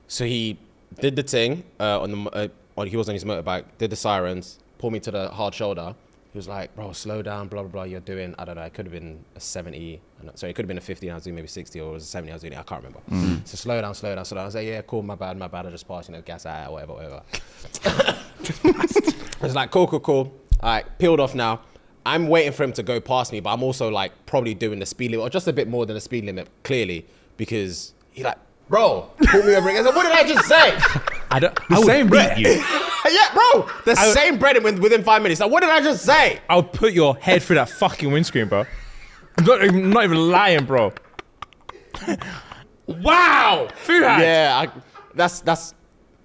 So he did the thing he was on his motorbike, did the sirens, pulled me to the hard shoulder. He was like, bro, slow down, blah, blah, blah. You're doing, I don't know, it could have been a 70. Sorry, it could have been a 50 I was doing maybe 60, or it was a 70 I was doing, I can't remember. So slow down. I was like, yeah, cool, my bad. I just passed, gas out, whatever. It's like, cool. All right, peeled off now. I'm waiting for him to go past me, but I'm also like probably doing the speed limit, or just a bit more than the speed limit, clearly, because he's like, bro, pull me over again. I said, what did I just say? I would beat you. Yeah, bro, same bread within 5 minutes. Like, what did I just say? I would put your head through that fucking windscreen, bro. I'm not even lying, bro. Wow, Fuhad. Yeah, that's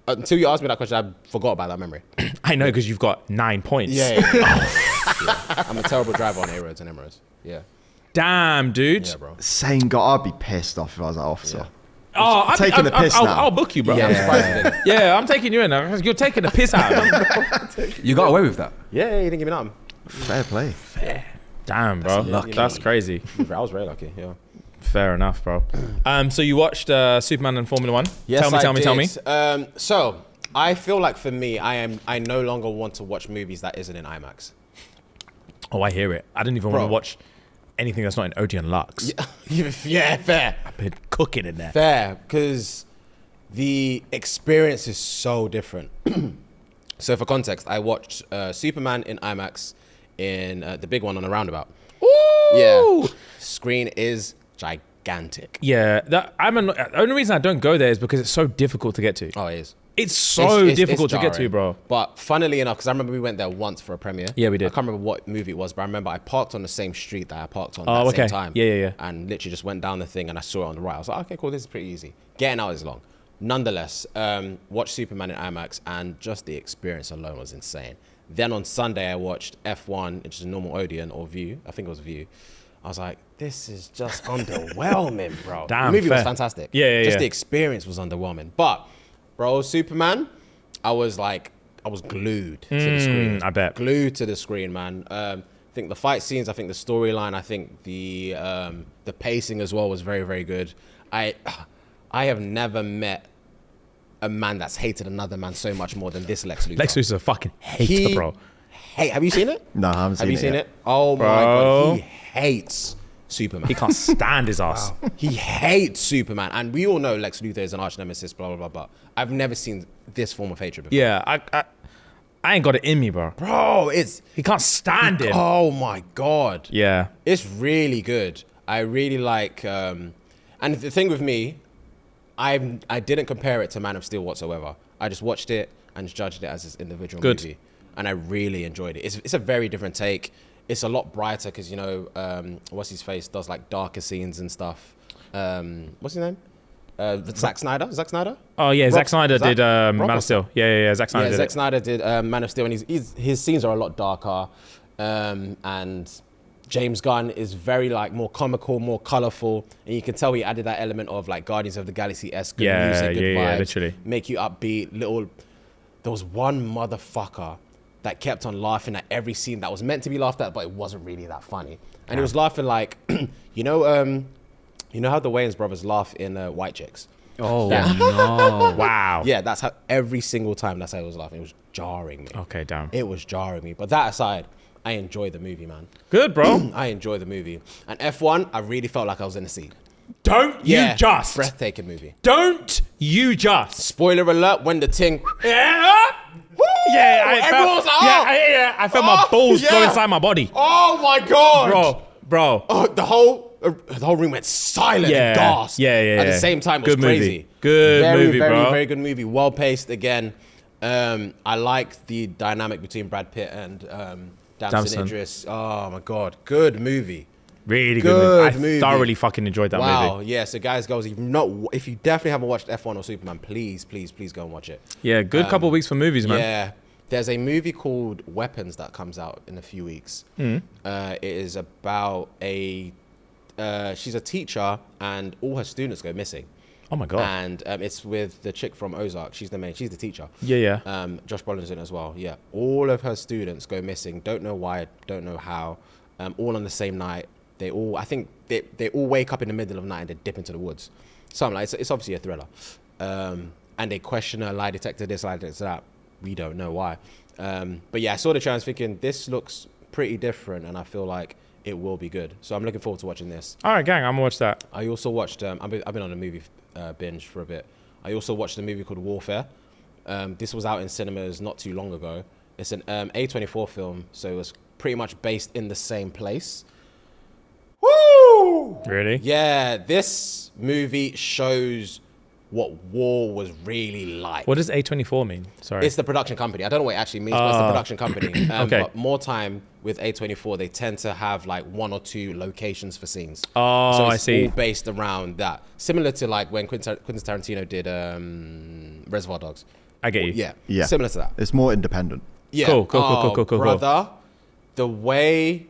until you asked me that question, I forgot about that memory. I know, because you've got 9 points. Yeah. I'm a terrible driver on A roads and M roads. Yeah. Damn, dude. Yeah, bro. Same guy. I'd be pissed off if I was that officer. Yeah. Oh, Taking the piss now. I'll book you, bro. Yeah, I'm surprised you didn't. Yeah, I'm taking you in now. You're taking the piss out of me. You got away with that. Yeah, you didn't give me nothing. Fair play. Damn, bro. lucky. That's crazy. I was very lucky, yeah. Fair enough, bro. So you watched Superman and Formula One? Yes, Tell me. So I feel like for me, I no longer want to watch movies that isn't in IMAX. Oh, I hear it. I didn't even want to watch anything that's not in Odeon Lux. Yeah, fair. I've been cooking in there. Fair, because the experience is so different. So for context, I watched Superman in IMAX in the big one on the roundabout. Ooh! Yeah, screen is gigantic. Yeah, the only reason I don't go there is because it's so difficult to get to. Oh, it is. It's so difficult it's to get to, jarring. bro. But funnily enough, because I remember we went there once for a premiere. Yeah, we did. I can't remember what movie it was, but I remember I parked on the same street that I parked on Oh, that okay. same time. Yeah. And literally just went down the thing and I saw it on the right. I was like, okay, cool, this is pretty easy. Getting out is long. Nonetheless, watched Superman in IMAX and just the experience alone was insane. Then on Sunday, I watched F1, which is a normal Odeon or View. I think it was View. I was like, this is just underwhelming, bro. Damn, the movie was fair. fantastic. Yeah. Just the experience was underwhelming. But, bro, Superman, I was glued to the screen. I bet. Glued to the screen, man. I think the fight scenes, I think the storyline, I think the pacing as well was very, very good. I have never met a man that's hated another man so much more than this Lex Luthor. Lex Luthor's a fucking hater, bro. Hey, have you seen it? No, I haven't seen it. Have you seen yet. it? Oh my God, he hates Superman. He can't stand his ass. He hates Superman, and we all know Lex Luthor is an arch nemesis. Blah blah blah. But I've never seen this form of hatred before. Yeah, I ain't got it in me, bro. Bro, He can't stand him. Oh my God. Yeah. It's really good. I really like, and the thing with me, I didn't compare it to Man of Steel whatsoever. I just watched it and just judged it as this individual movie, and I really enjoyed it. It's a very different take. It's a lot brighter because what's his face does like darker scenes and stuff. What's his name? Zack Snyder. Oh yeah, Zack Snyder did Man Rob of Steel. Yeah. Zack Snyder Yeah, did Zack it. Snyder did Man of Steel, and his scenes are a lot darker. And James Gunn is very like more comical, more colorful, and you can tell he added that element of like Guardians of the Galaxy-esque good music, good vibes, literally. make you upbeat. There was one motherfucker that kept on laughing at every scene that was meant to be laughed at, but it wasn't really that funny. And he was laughing like, you know how the Wayans brothers laugh in White Chicks? Oh, Yeah. no. Wow. Yeah, that's how every single time that's how he was laughing. It was jarring me. Okay, damn. It was jarring me. But that aside, I enjoyed the movie, man. Good, bro. I enjoyed the movie. And F1, I really felt like I was in the sea. Don't you just. Breathtaking movie. Don't you just. Spoiler alert, when the ting... Yeah, everyone was like, I felt my balls go inside my body. Oh my God! Bro. Oh, the whole room went silent and gasped. Yeah. At the same time, it was Good movie. crazy. Good very, movie, very, bro. very good movie. Well paced again. I like the dynamic between Brad Pitt and Damson Idris. Oh my God, good movie. Really Good good movie. movie. I thoroughly fucking enjoyed that Wow. movie. Yeah. So guys, girls, if you definitely haven't watched F1 or Superman, please go and watch it. Yeah, good couple of weeks for movies, man. Yeah. There's a movie called Weapons that comes out in a few weeks. It is about she's a teacher and all her students go missing. Oh my God. And it's with the chick from Ozark. She's the teacher. Yeah. Josh Brolin's in it as well. Yeah. All of her students go missing. Don't know why, don't know how. All on the same night. I think they all wake up in the middle of the night and they dip into the woods. Something like it's obviously a thriller. And they question her, lie detector this, lie detector that. We don't know why. But yeah, I saw the trailer, I was thinking, this looks pretty different and I feel like it will be good. So I'm looking forward to watching this. All right, gang, I'm gonna watch that. I also watched, I've been on a movie binge for a bit. I also watched a movie called Warfare. This was out in cinemas not too long ago. It's an A24 film, so it was pretty much based in the same place. Woo! Really? Yeah, this movie shows what war was really like. What does A24 mean? Sorry. It's the production company. I don't know what it actually means, but it's the production company. Okay. But more time with A24, they tend to have like 1 or 2 locations for scenes. Oh, so it's I see. all based around that. Similar to like when Quentin Tarantino did Reservoir Dogs. I get you. Yeah. Similar to that. It's more independent. Yeah. Cool. Brother, the way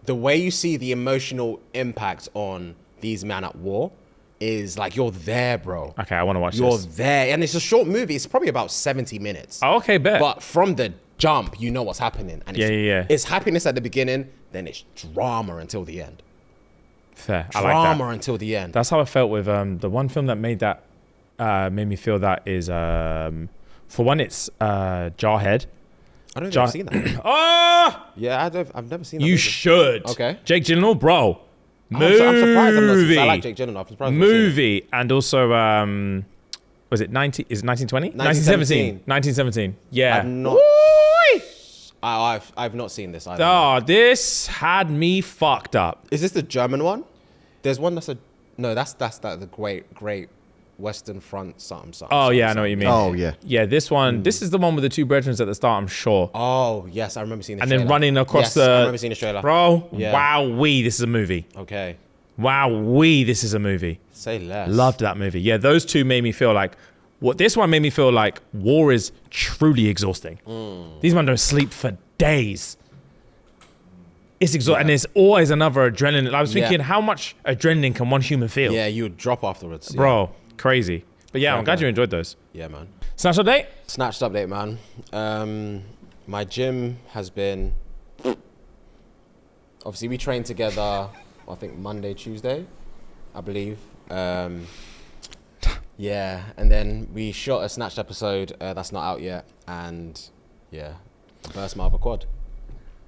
you see the emotional impact on these men at war is like you're there, bro. Okay, I want to watch You're this. there. And it's a short movie. It's probably about 70 minutes. Oh, okay, bet. But from the jump, you know what's happening. And Yeah. It's happiness at the beginning, then it's drama until the end. Fair. I like Drama that. until the end. That's how I felt with the one film that made me feel that is for one, it's Jarhead. I don't think I've seen that. Oh, Yeah, I've never seen that. you movie. should. Okay. Jake Gyllenhaal, bro. I'm surprised I'm not Movie. I like Jake Gyllenhaal. I'm surprised I've not seen it. Movie. And also, was it 1920? 1917. 1917. Yeah. I've not seen this either. Oh, this had me fucked up. Is this the German one? There's one that's the great Western Front something. Oh, yeah, I know what you mean. Oh, yeah. Yeah, this one, this is the one with the two brethren at the start, I'm sure. Oh, yes, I remember seeing the And trailer. then running across I remember seeing the trailer. Bro, Yeah. wow-wee, this is a movie. Okay. Wow-wee, this is a movie. Say less. Loved that movie. Yeah, those two made me feel like, this one made me feel like war is truly exhausting. These men don't sleep for days. It's exhausting. And there's always another adrenaline. I was thinking, how much adrenaline can one human feel? Yeah, you would drop afterwards. Yeah. Bro, crazy. But yeah, Fair I'm glad enough. you enjoyed those. Yeah, man. Snatched update? Snatched update, man. My gym has been... Obviously, we trained together, I think Monday, Tuesday, I believe. Yeah, and then we shot a Snatched episode that's not out yet. And yeah, I burst my other quad.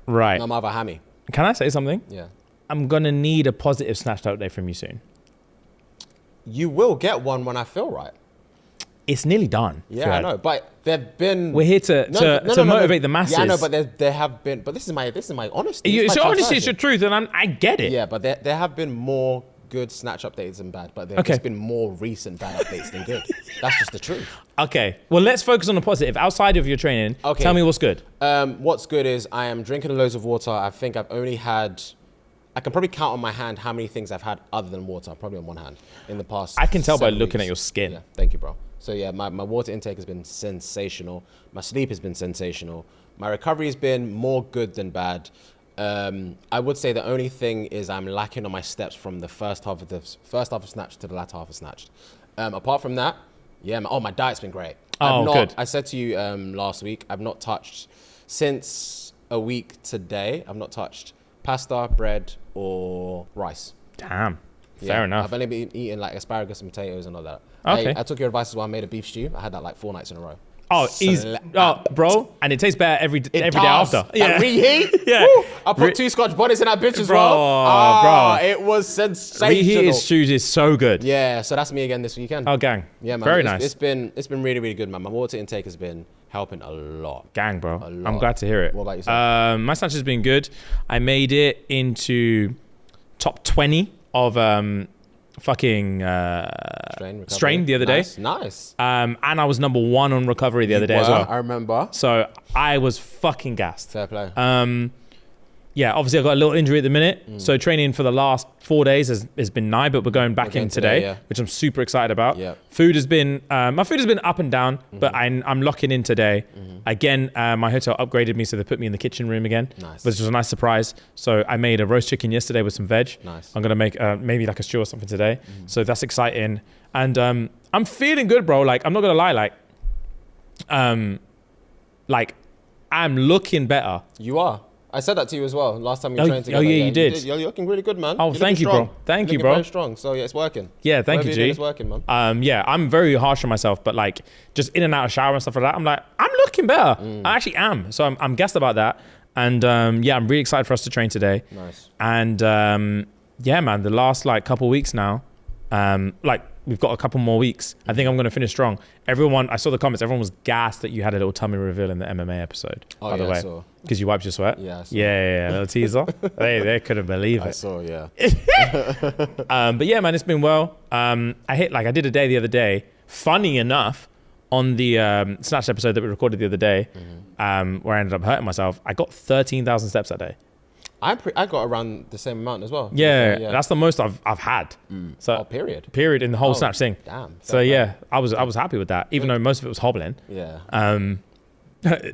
Right. No, my other hammy. Can I say something? Yeah. I'm going to need a positive Snatched update from you soon. You will get one when I feel right. It's nearly done. Yeah, I know, but there've been. We're here to motivate the masses. Yeah, I know, but there have been. But this is my honesty. It's my your honesty, transparency. it's your truth, and I get it. Yeah, but there have been more good Snatch updates than bad, but there's just been more recent bad updates than good. That's just the truth. Okay, well, let's focus on the positive. Outside of your training, tell me what's good. What's good is I am drinking loads of water. I think I've only had. I can probably count on my hand how many things I've had other than water, probably on one hand, in the past. I can tell by 7 looking weeks. at your skin. Yeah, thank you, bro. So yeah, my water intake has been sensational. My sleep has been sensational. My recovery has been more good than bad. I would say the only thing is I'm lacking on my steps from the first half of Snatched to the latter half of Snatched. Apart from that, yeah, my diet's been great. Good. I said to you last week, I've not touched since a week today. I've not touched pasta, bread, or rice. Damn. Fair enough. I've only been eating like asparagus and potatoes and all that. Okay. I took your advice as well. I made a beef stew. I had that like 4 nights in a row. Oh, easy. Oh, bro. And it tastes better every day does. after. That reheat. Yeah. Woo. I put 2 Scotch bonnets in that bitch as well. Bro. It was sensational. Reheated stews is so good. Yeah, so that's me again this weekend. Oh, gang. Yeah, man. Very It's nice. It's been really, really good, man. My water intake has been helping a lot. Gang, bro. A lot. I'm glad to hear it. What about yourself? My Snatch has been good. I made it into top 20 of fucking strain the other day. Nice. And I was number 1 on recovery the other day as well. I remember. So I was fucking gassed. Fair play. yeah, obviously I got a little injury at the minute. So training for the last 4 days has been nigh, but we're going back in today, which I'm super excited about. Yeah. Food has been, my food has been up and down, but I'm locking in today. Again, my hotel upgraded me, so they put me in the kitchen room again, Nice. which was a nice surprise. So I made a roast chicken yesterday with some veg. Nice. I'm going to make maybe like a stew or something today. So that's exciting. And I'm feeling good, bro. Like, I'm not going to lie, like I'm looking better. You are. I said that to you as well last time we trained together. Oh, yeah, you did. You're looking really good, man. Oh, thank you, bro. Thank you, bro. Very strong. So yeah, it's working. Yeah, thank Whatever you, you're doing G. is working, man. Yeah, I'm very harsh on myself, but like just in and out of shower and stuff like that, I'm like, I'm looking better. I actually am. So I'm gassed about that. And yeah, I'm really excited for us to train today. Nice. And yeah, man, the last like couple weeks now, like we've got a couple more weeks. I think I'm going to finish strong. Everyone, I saw the comments, everyone was gassed that you had a little tummy reveal in the MMA episode, by the way. Because you wiped your sweat? Yeah, I saw. Yeah, a little teaser. they couldn't believe it. I saw, yeah. But yeah, man, it's been well. I did a day the other day, funny enough, on the Snatched episode that we recorded the other day, where I ended up hurting myself. I got 13,000 steps that day. I got around the same amount as well. Yeah, that's the most I've had. So period in the whole Snatch thing. Damn. So yeah, I was happy with that, even though most of it was hobbling. Yeah.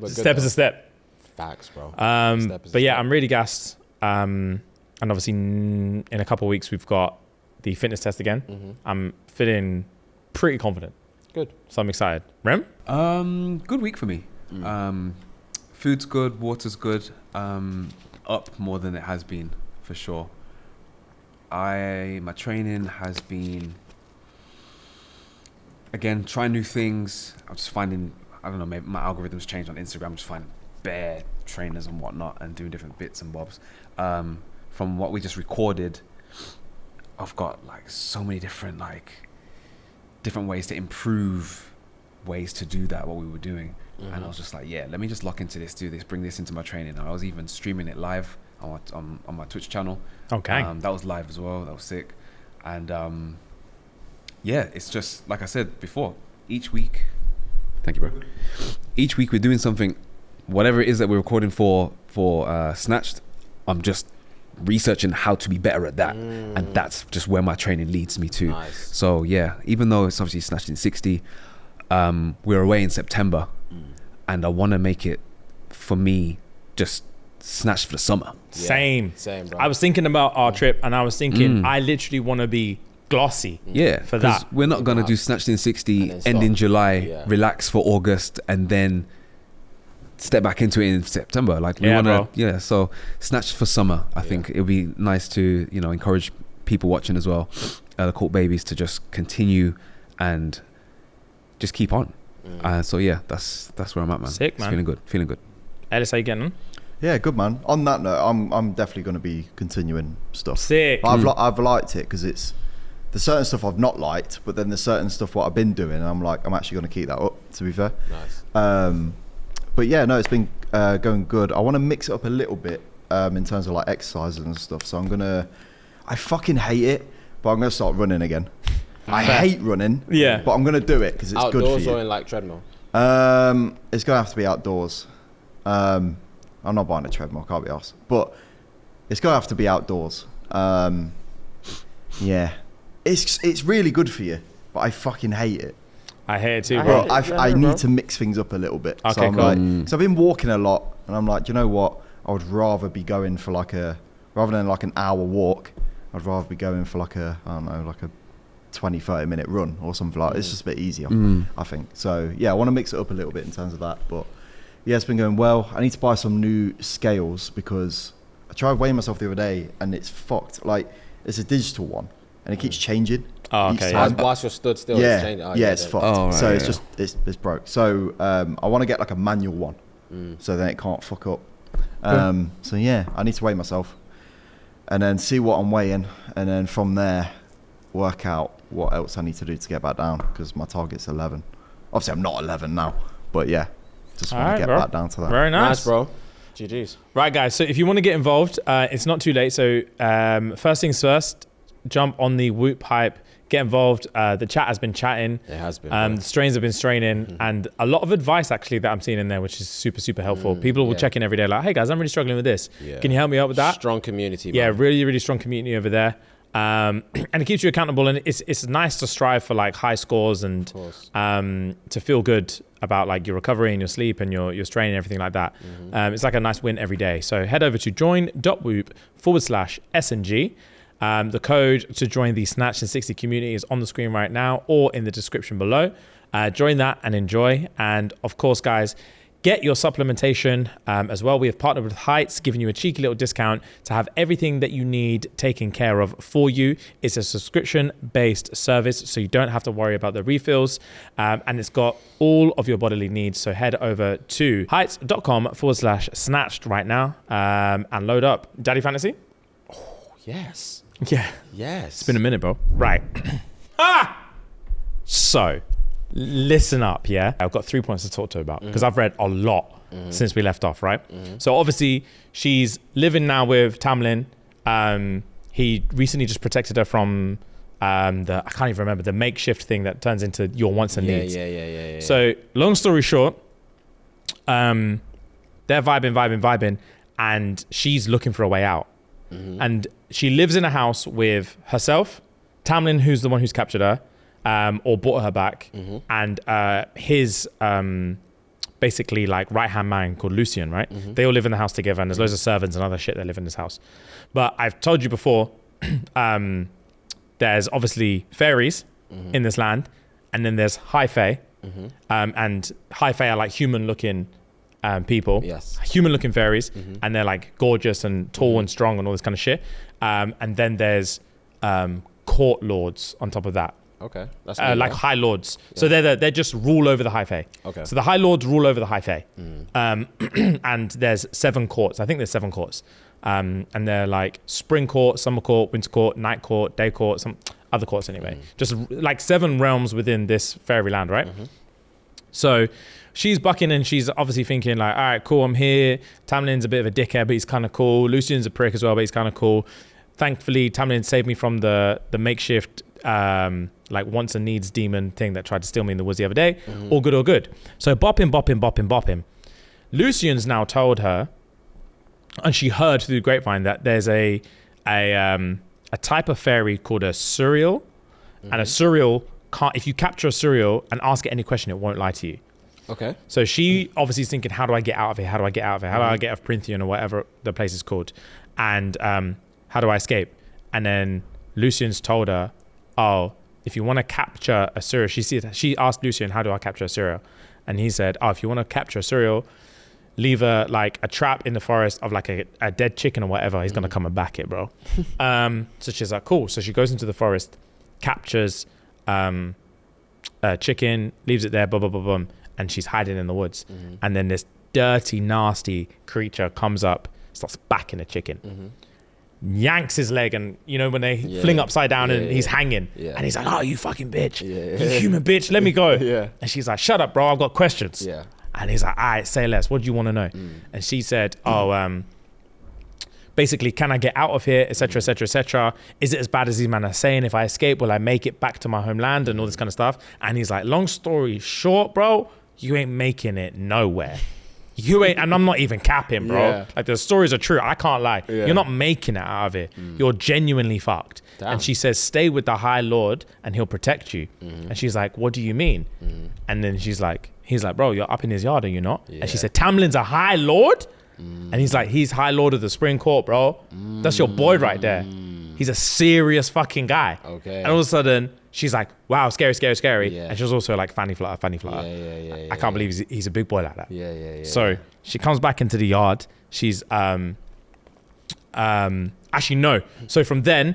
Step is a step. Facts, bro. But yeah, I'm really gassed. And obviously in a couple of weeks we've got the fitness test again. I'm feeling pretty confident. Good. So I'm excited. Rem? Good week for me. Food's good, water's good. Up more than it has been, for sure. My training has been, again, trying new things. I'm just finding, I don't know, maybe my algorithms changed on Instagram. I'm just finding bare trainers and whatnot and doing different bits and bobs. From what we just recorded, I've got like so many different ways to improve ways to do that, what we were doing. And I was just like, yeah, let me just lock into this, do this, bring this into my training. And I was even streaming it live on my Twitch channel. Okay. That was live as well. That was sick. And yeah, it's just, like I said before, each week, thank you, bro. Each week we're doing something, whatever it is that we're recording for Snatched, I'm just researching how to be better at that. And that's just where my training leads me to. Nice. So yeah, even though it's obviously Snatched in 60, we're away in September. And I want to make it, for me, just Snatched for the summer. Same, bro. I was thinking about our trip, and I was thinking, I literally want to be glossy. Yeah, for that. We're not going to do Snatched in 60, end in July, relax for August, and then step back into it in September. Like we want to, so Snatched for summer. I think it'll be nice to, encourage people watching as well, the court babies, to just continue and just keep on. So yeah, that's where I'm at, man. Sick, man. Feeling good. Ellis, how you getting on? Yeah, good, man. On that note, I'm definitely going to be continuing stuff. Sick. But I've liked it because there's certain stuff I've not liked, but then there's certain stuff what I've been doing, and I'm actually going to keep that up, to be fair. Nice. But yeah, no, it's been going good. I want to mix it up a little bit in terms of like exercises and stuff. So I fucking hate it, but I'm going to start running again. I hate running, but I'm going to do it because it's good for you. Outdoors or in like treadmill? It's going to have to be outdoors. I'm not buying a treadmill, can't be arsed. But it's going to have to be outdoors. Yeah. It's really good for you, but I fucking hate it. I hate it too, bro. I need to mix things up a little bit. Okay, so I'm cool. so I've been walking a lot, and I'm like, do you know what? I would rather be going for rather than like an hour walk, I'd rather be going for like a 20-30 minute run or something like that. It's just a bit easier, I think. So yeah, I want to mix it up a little bit in terms of that. But yeah, it's been going well. I need to buy some new scales because I tried weighing myself the other day and it's fucked. Like, it's a digital one and it keeps changing. Oh, okay. Yeah. Whilst you're stood still, yeah, it's changing. it's fucked. Oh, right, so it's just it's broke. So I want to get like a manual one, so then it can't fuck up. So yeah, I need to weigh myself and then see what I'm weighing, and then from there work out what else I need to do to get back down, because my target's 11. Obviously I'm not 11 now, but yeah, just want to get back down to that. Very nice. Nice, bro. GG's. Right, guys, so if you want to get involved, it's not too late. So first things first, jump on the Whoop Hype Get involved. The chat has been chatting. It has been. The strains have been straining, and a lot of advice actually that I'm seeing in there, which is super, super helpful. People will check in every day, like, "Hey guys, I'm really struggling with this. Yeah. Can you help me out with that?" Strong community. Yeah, man. really, really strong community over there. And it keeps you accountable, and it's nice to strive for like high scores and to feel good about like your recovery and your sleep and your strain and everything like that. It's like a nice win every day. So head over to join.whoop/SNG. The code to join the Snatched and 60 community is on the screen right now or in the description below. Join that and enjoy. And of course, guys, get your supplementation as well. We have partnered with Heights, giving you a cheeky little discount to have everything that you need taken care of for you. It's a subscription-based service, so you don't have to worry about the refills. And it's got all of your bodily needs. So head over to heights.com/snatched right now and load up. Daddy Fantasy? Yes. Yeah. Yes. It's been a minute, bro. Right. So, listen up, yeah? I've got 3 points to talk to about because I've read a lot since we left off, right? So, obviously, she's living now with Tamlin. He recently just protected her from I can't even remember, the makeshift thing that turns into your wants and needs. Yeah. So, long story short, they're vibing, and she's looking for a way out. And she lives in a house with herself, Tamlin, who's the one who's captured her, or brought her back, and his basically like right-hand man called Lucian, right? They all live in the house together, and there's loads of servants and other shit that live in this house. But I've told you before, there's obviously fairies in this land, and then there's high fae, and high fae are like human-looking people, human-looking fairies, and they're like gorgeous and tall and strong and all this kind of shit. And then there's court lords on top of that. Okay, that's like high lords. So they just rule over the high fae. Okay. So the high lords rule over the high fae. And there's 7 courts. I think there's 7 courts. And they're like spring court, summer court, winter court, night court, day court, some other courts anyway. Just like 7 realms within this fairyland, right? So she's bucking and she's obviously thinking like, all right, cool, I'm here. Tamlin's a bit of a dickhead, but he's kind of cool. Lucian's a prick as well, but he's kind of cool. Thankfully, Tamlin saved me from the makeshift like wants and needs demon thing that tried to steal me in the woods the other day. All good. So bop him. Lucian's now told her, and she heard through the grapevine, that there's a type of fairy called a Suriel, and a Suriel can't, if you capture a Suriel and ask it any question, it won't lie to you. Okay. So she obviously is thinking, how do I get out of here? How do I get out of Prynthian or whatever the place is called? And how do I escape? And then Lucian's told her, oh, if you want to capture a Suriel, she asked Lucian, how do I capture a Suriel? And he said, oh, if you want to capture a Suriel, leave a trap in the forest of like a dead chicken or whatever. He's going to come and back it, bro. So she's like, cool. So she goes into the forest, captures a chicken, leaves it there, boom, and she's hiding in the woods. And then this dirty, nasty creature comes up, starts backing a chicken, yanks his leg, and you know when they fling upside down and he's hanging, and he's like, oh, you fucking bitch, you human bitch, let me go. And she's like, shut up, bro, I've got questions. And he's like, all right, say less, what do you want to know? And she said, basically, can I get out of here, etc., etc., etc. Is it as bad as these men are saying? If I escape, will I make it back to my homeland and all this kind of stuff? And he's like, long story short, bro, you ain't making it nowhere. You ain't, and I'm not even capping, bro. Like the stories are true. I can't lie. You're not making it out of it. You're genuinely fucked. And she says, stay with the High Lord and he'll protect you. And she's like, what do you mean? And then he's like, bro, you're up in his yard, are you not? And she said, Tamlin's a High Lord? And he's like, he's High Lord of the Spring Court, bro. That's your boy right there. He's a serious fucking guy. Okay. And all of a sudden, she's like, wow, scary. And she was also like, fanny flutter. I can't believe he's a big boy like that. So she comes back into the yard. She's, actually, no. So from then,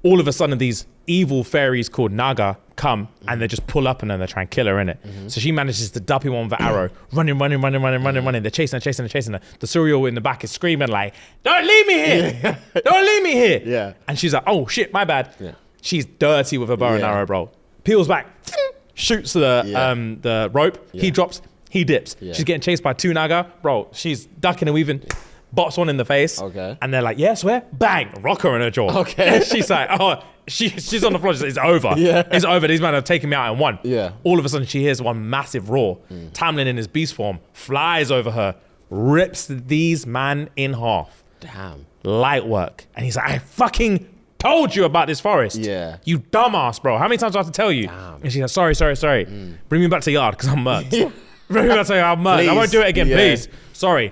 all of a sudden, these evil fairies called Naga come and they just pull up and then they try and kill her, innit? So she manages to dub him on with an arrow, running. They're chasing her. The Suriel in the back is screaming like, don't leave me here! Don't leave me here! And she's like, oh shit, my bad. She's dirty with a bow and arrow, bro. Peels back, shoots the rope, he drops, he dips. She's getting chased by 2 Naga, bro. She's ducking and weaving. bops one in the face. Okay. And they're like, yeah, swear, bang, rock her in her jaw. Okay. She's like, oh, she's on the floor. She's like, it's over. Yeah. It's over. These men have taken me out in one. Yeah. All of a sudden, she hears one massive roar. Tamlin in his beast form flies over her, rips these man in half. Damn. Light work. And he's like, I fucking told you about this forest. Yeah. You dumbass, bro. How many times do I have to tell you? Damn. And she's like, sorry. Bring me back to the yard because I'm murked. Bring me back to the yard. I'm murked. I won't do it again, Yeah. please. Sorry.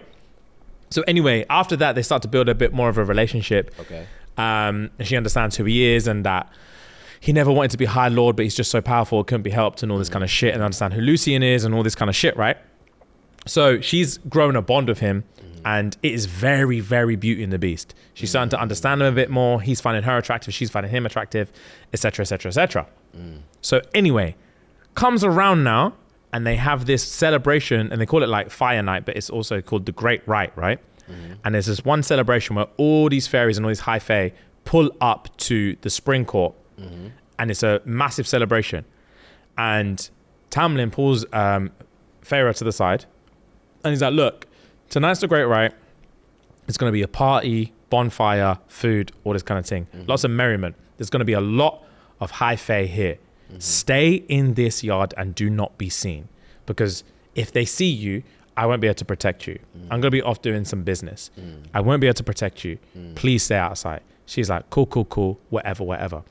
So anyway, after that, they start to build a bit more of a relationship. Okay. And she understands who he is and that he never wanted to be High Lord, but he's just so powerful, it couldn't be helped and all this kind of shit, and understand who Lucian is and all this kind of shit, right? So she's grown a bond with him, and it is very, very Beauty and the Beast. She's starting to understand him a bit more. He's finding her attractive. She's finding him attractive, etc., etc., etc. So anyway, comes around now, and they have this celebration, and they call it like Fire Night, but it's also called the Great Rite, right? And there's this one celebration where all these fairies and all these high fae pull up to the spring court, and it's a massive celebration. And Tamlin pulls Feyre to the side, and he's like, look, tonight's the Great Rite. It's going to be a party, bonfire, food, all this kind of thing. Lots of merriment. There's going to be a lot of high fae here. Stay in this yard and do not be seen, because if they see you, I won't be able to protect you. I'm going to be off doing some business. I won't be able to protect you. Please stay outside. She's like, cool, whatever.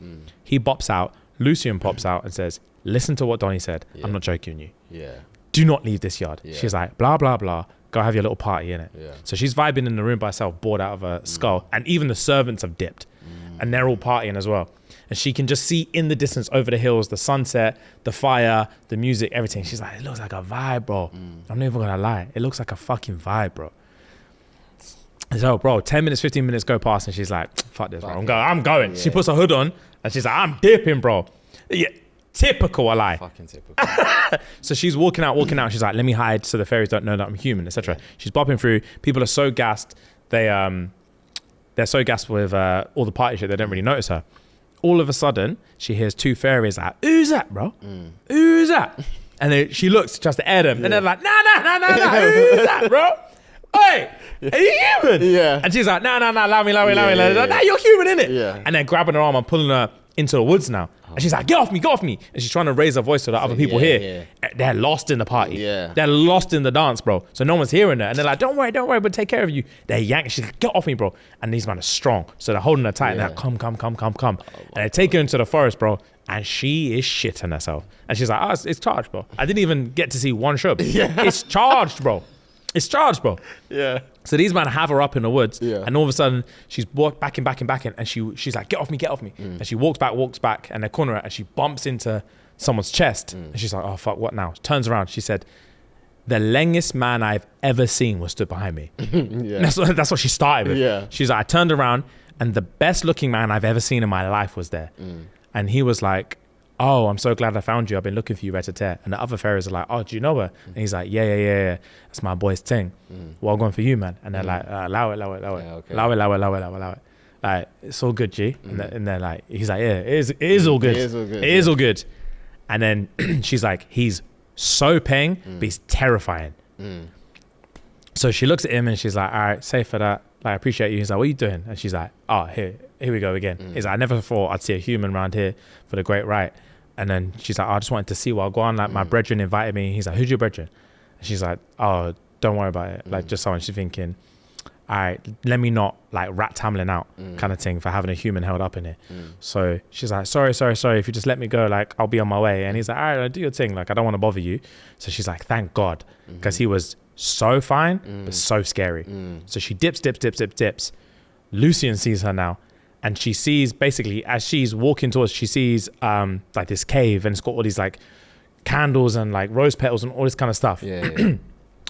He bops out. Lucian pops out and says, listen to what Donnie said. I'm not joking you. Yeah. Do not leave this yard. Yeah. She's like, blah, blah, blah. Go have your little party in it. Yeah. So she's vibing in the room by herself, bored out of her skull. And even the servants have dipped. And they're all partying as well. And she can just see in the distance over the hills, the sunset, the fire, the music, everything. She's like, it looks like a vibe, bro. I'm not even gonna lie. It looks like a fucking vibe, bro. So, bro, 10 minutes, 15 minutes go past and she's like, fuck this, bro. I'm going. She puts her hood on and she's like, I'm dipping, bro. Yeah, typical, I lie. Fucking typical. So she's walking out. She's like, let me hide so the fairies don't know that I'm human, etc. She's bopping through. People are so gassed. They're so gassed with all the party shit, they don't really notice her. All of a sudden, she hears two fairies like, who's that, bro? Who's that? And then she looks just to air them. And they're like, nah, who's that, bro? Hey, are you human? Yeah. And she's like, nah, allow me. Nah, you're human, innit? Yeah. And they're grabbing her arm and pulling her into the woods now. And she's like, get off me. And she's trying to raise her voice so that other people hear. They're lost in the party. Yeah. They're lost in the dance, bro. So no one's hearing her. And they're like, don't worry, we'll take care of you. They're yanking. She's like, get off me, bro. And these men are strong. So they're holding her tight. And they're like, come. And they take her into the forest, bro. And she is shitting herself. And she's like, it's charged, bro. I didn't even get to see one shrub. It's charged, bro. Yeah. So these men have her up in the woods, Yeah. and all of a sudden she's backing, and she's like, get off me. And she walks back, and they corner her, and she bumps into someone's chest, and she's like, oh fuck, what now? Turns around, she said, the longest man I've ever seen was stood behind me. Yeah. That's what she started with. Yeah. She's like, I turned around, and the best looking man I've ever seen in my life was there. And he was like, oh, I'm so glad I found you. I've been looking for you, rat-a-tat. And the other fairies are like, oh, do you know her? And he's like, yeah. That's my boy's thing. Well, I'm going for you, man. And they're like, allow it. Yeah, okay. Allow it. Like, it's all good, G. And they're like, he's like, yeah, it is all good. It is all good. And then she's like, he's so paying, but he's terrifying. So she looks at him and she's like, all right, safe for that. Like, I appreciate you. He's like, what are you doing? And she's like, oh, here we go again. He's like, I never thought I'd see a human around here for the Great Rite. And then she's like, I just wanted to see what I'll go on. Like, my brethren invited me. He's like, who's your brethren? And she's like, oh, don't worry about it. Like, just someone. She's thinking, all right, let me not like rat Tamlin out kind of thing for having a human held up in it. So she's like, sorry. If you just let me go, like, I'll be on my way. And he's like, all right, do your thing. Like, I don't want to bother you. So she's like, thank God. Because he was so fine, but so scary. So she dips. Lucian sees her now. And she sees, basically, as she's walking towards, she sees like this cave, and it's got all these like candles and like rose petals and all this kind of stuff. Yeah.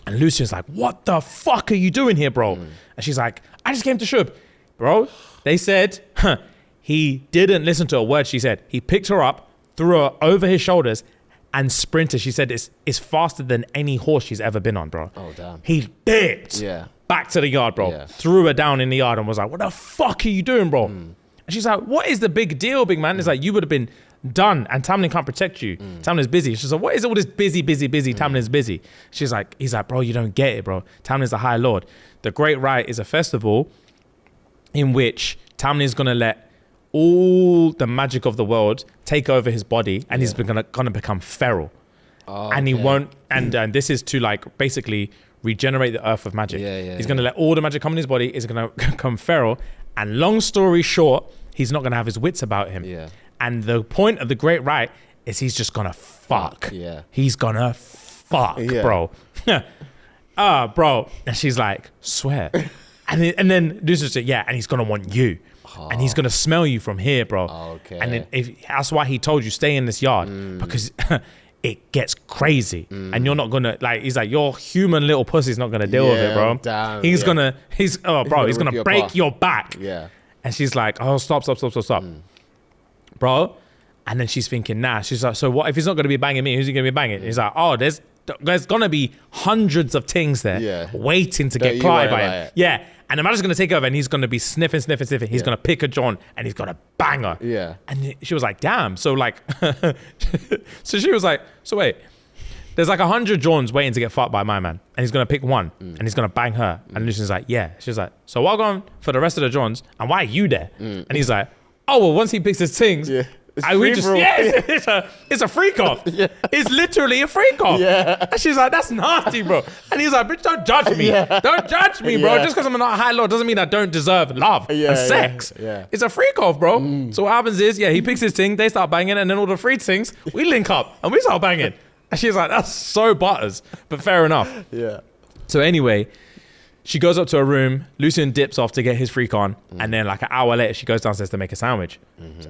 And Lucian's like, what the fuck are you doing here, bro? And she's like, I just came to Shub. Bro, they said, he didn't listen to a word she said. He picked her up, threw her over his shoulders, and sprinted. She said it's faster than any horse she's ever been on, bro. Oh, damn. He dipped. Yeah. Back to the yard, bro. Yeah. Threw her down in the yard and was like, what the fuck are you doing, bro? And she's like, what is the big deal, big man? It's like, you would have been Done. And Tamlin can't protect you. Tamlin's busy. She's like, what is all this busy? Tamlin's busy. He's like, bro, you don't get it, bro. Tamlin's the High Lord. The Great Rite is a festival in which Tamlin's going to let all the magic of the world take over his body, and he's gonna become feral. And he won't, and this is to like basically regenerate the earth of magic. He's gonna let all the magic come in his body, is gonna become feral, and long story short, he's not gonna have his wits about him. And the point of the Great Rite is he's just gonna fuck. He's gonna fuck, bro. Bro. And she's like, swear. and then Lucifer's like, yeah, and he's gonna want you. And he's gonna smell you from here, bro. And then that's why he told you stay in this yard, because it gets crazy, and you're not gonna like. He's like, your human little pussy's not gonna deal with it, bro. Damn, he's gonna break your back. And she's like, oh, stop, bro. And then she's thinking, nah. She's like, so what if he's not gonna be banging me? Who's he gonna be banging? He's like, oh, there's gonna be hundreds of things there waiting to get plied by him. Yeah. And the manager's going to take over, and he's going to be sniffing. He's going to pick a John, and he's going to bang her. And she was like, damn. So like, so she was like, so wait, there's like 100 Johns waiting to get fucked by my man. And he's going to pick one, and he's going to bang her. And Lucian's like, yeah. She's like, so what going for the rest of the Johns, and why are you there? And he's like, oh, well, once he picks his things, it's a freak off. It's literally a freak off. And she's like, that's nasty, bro. And he's like, bitch, don't judge me. Don't judge me, bro. Just because I'm not a High Lord doesn't mean I don't deserve love and sex. It's a freak off, bro. So what happens is, he picks his thing, they start banging, and then all the free things, we link up and we start banging. And she's like, that's so butters, but fair enough. So anyway, she goes up to her room. Lucian dips off to get his freak on. And then like an hour later, she goes downstairs to make a sandwich.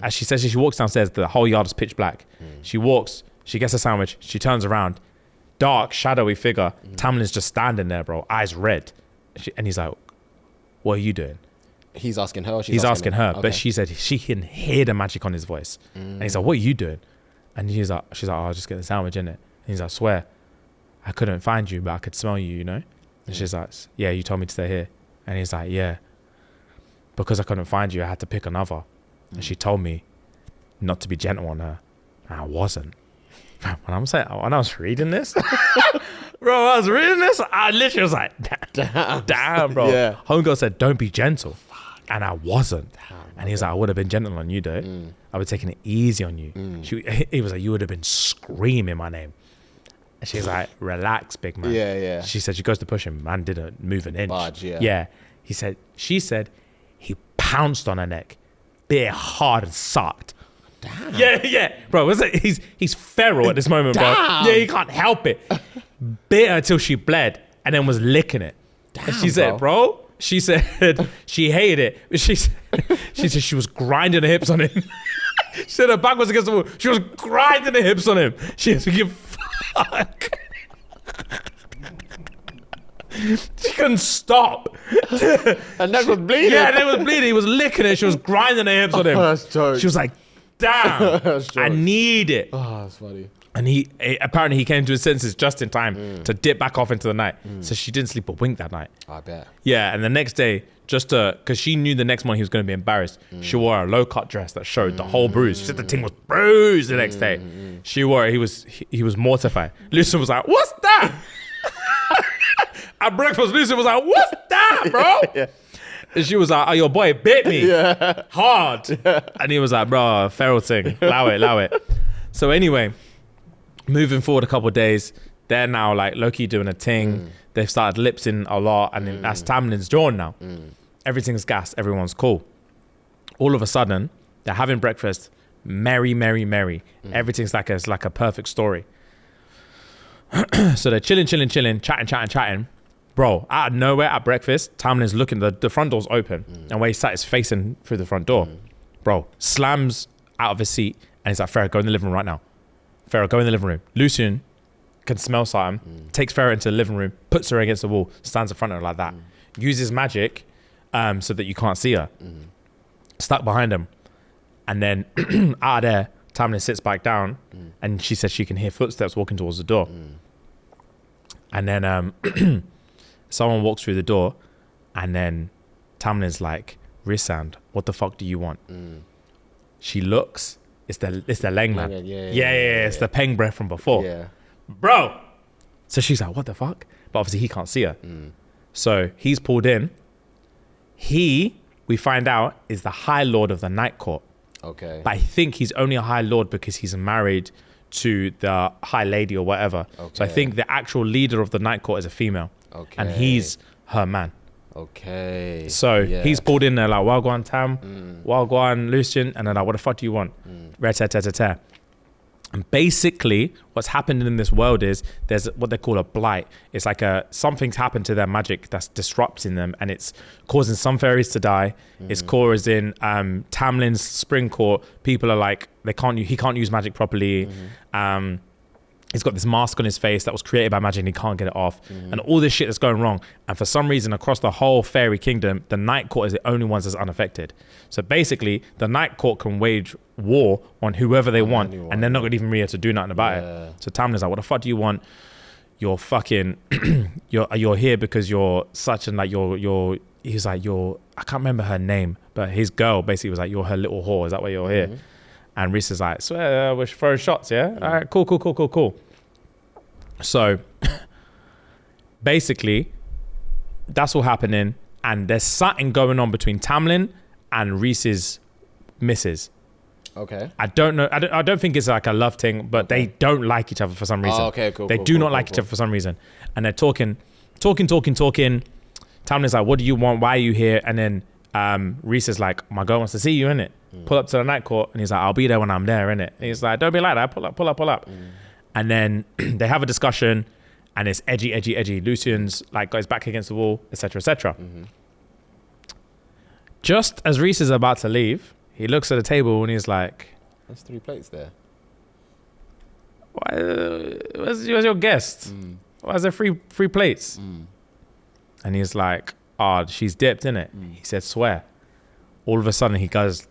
As she says, she walks downstairs, the whole yard is pitch black. She walks, she gets a sandwich. She turns around. Dark, shadowy figure. Tamlin's just standing there, bro. Eyes red. And he's like, what are you doing? He's asking her? Or he's asking her. Okay. But she said she can hear the magic on his voice. And he's like, what are you doing? And she's like, oh, I was just getting a sandwich, innit? And he's like, I swear, I couldn't find you, but I could smell you, you know? And she's like, yeah, you told me to stay here. And he's like, yeah, because I couldn't find you, I had to pick another. And she told me not to be gentle on her. And I wasn't. When I was reading this, bro, I literally was like, damn, bro. Homegirl said, don't be gentle. And I wasn't. And he was like, I would have been gentle on you, though. I would have taken it easy on you. He was like, you would have been screaming my name. And she's like, relax, big man. She said she goes to push him. Man didn't move an inch. Budge, She said he pounced on her neck, bit it hard and sucked. Damn. Yeah. Bro, he's feral at this moment, bro. Yeah, he can't help it. Bit her till she bled and then was licking it. Damn, and she said, bro, she said she hated it. She said she was grinding her hips on him. She said her back was against the wall. She was grinding the hips on him. She was like, fuck. She couldn't stop. And neck was bleeding. Yeah, neck was bleeding. He was licking it. She was grinding her hips on him. That's jokes. She was like, damn, I need it. Oh, that's funny. And apparently he came to his senses just in time to dip back off into the night. So she didn't sleep a wink that night. I bet. Yeah, and the next day, because she knew the next morning he was going to be embarrassed, she wore a low-cut dress that showed the whole bruise. She said the thing was bruised the next day. She wore it. He was mortified. Lucian was like, what's that? At breakfast, Lucian was like, what's that, bro? And she was like, oh, your boy bit me hard. And he was like, bro, feral thing. Allow it. So anyway, moving forward a couple of days, they're now like low-key doing a thing. They've started lipsing a lot, and that's Tamlin's drawn now. Everything's gassed. Everyone's cool. All of a sudden, they're having breakfast. Merry. Everything's like a perfect story. So they're chilling, chatting. Bro, out of nowhere at breakfast, Tamlin's looking, the front door's open. And where he sat is facing through the front door. Bro, slams out of his seat, and he's like, Farrah, go in the living room right now. Farrah, go in the living room. Lucian can smell something, takes Farrah into the living room, puts her against the wall, stands in front of her like that. Uses magic so that you can't see her. Stuck behind him. And then out of there, Tamlin sits back down, and she says she can hear footsteps walking towards the door. And then someone walks through the door, and then Tamlin's like, Rissand, what the fuck do you want? She looks, It's the Leng man. Yeah, It's the Peng breath from before. Yeah. Bro. So she's like, what the fuck? But obviously he can't see her. So he's pulled in. We find out, is the High Lord of the Night Court. Okay. But I think he's only a High Lord because he's married to the High Lady or whatever. So I Okay. think the actual leader of the Night Court is a female. Okay. And he's her man. Okay. So Yeah. he's pulled in there like, Wagwan Tam, Wagwan Lucian, and they're like, what the fuck do you want? Rat-tat-tat-tat. And basically, what's happened in this world is there's what they call a blight. It's like something's happened to their magic that's disrupting them, and it's causing some fairies to die. It's causing Tamlin's spring court. People are like, he can't use magic properly. He's got this mask on his face that was created by magic and he can't get it off. And all this shit that's going wrong. And for some reason, across the whole fairy kingdom, the Night Court is the only ones that's unaffected. So basically, the Night Court can wage war on whoever they want, and they're not going to even be able to do nothing about it. So Tamlin's like, what the fuck do you want? You're fucking, you're here because you're such an, like, he's like, I can't remember her name, but his girl basically was like, you're her little whore. Is that why you're here? And Reese is like, swear, we're throwing shots, yeah? All right, cool. So, basically, that's all happening. And there's something going on between Tamlin and Reese's missus. Okay. I don't know. I don't think it's like a love thing, but they don't like each other for some reason. Oh, okay, cool. They do not like each other for some reason. And they're talking. Tamlin's like, what do you want? Why are you here? And then Reese is like, my girl wants to see you, innit? Pull up to the Night Court. And he's like, I'll be there when I'm there, innit? And he's like, don't be like that. Pull up. And then they have a discussion and it's edgy. Lucian's like got his back against the wall, etc. Just as Reese is about to leave, he looks at the table and he's like, There's 3 plates there. where's your guest? Why is there three plates? And he's like, she's dipped, innit? He said, swear. All of a sudden he goes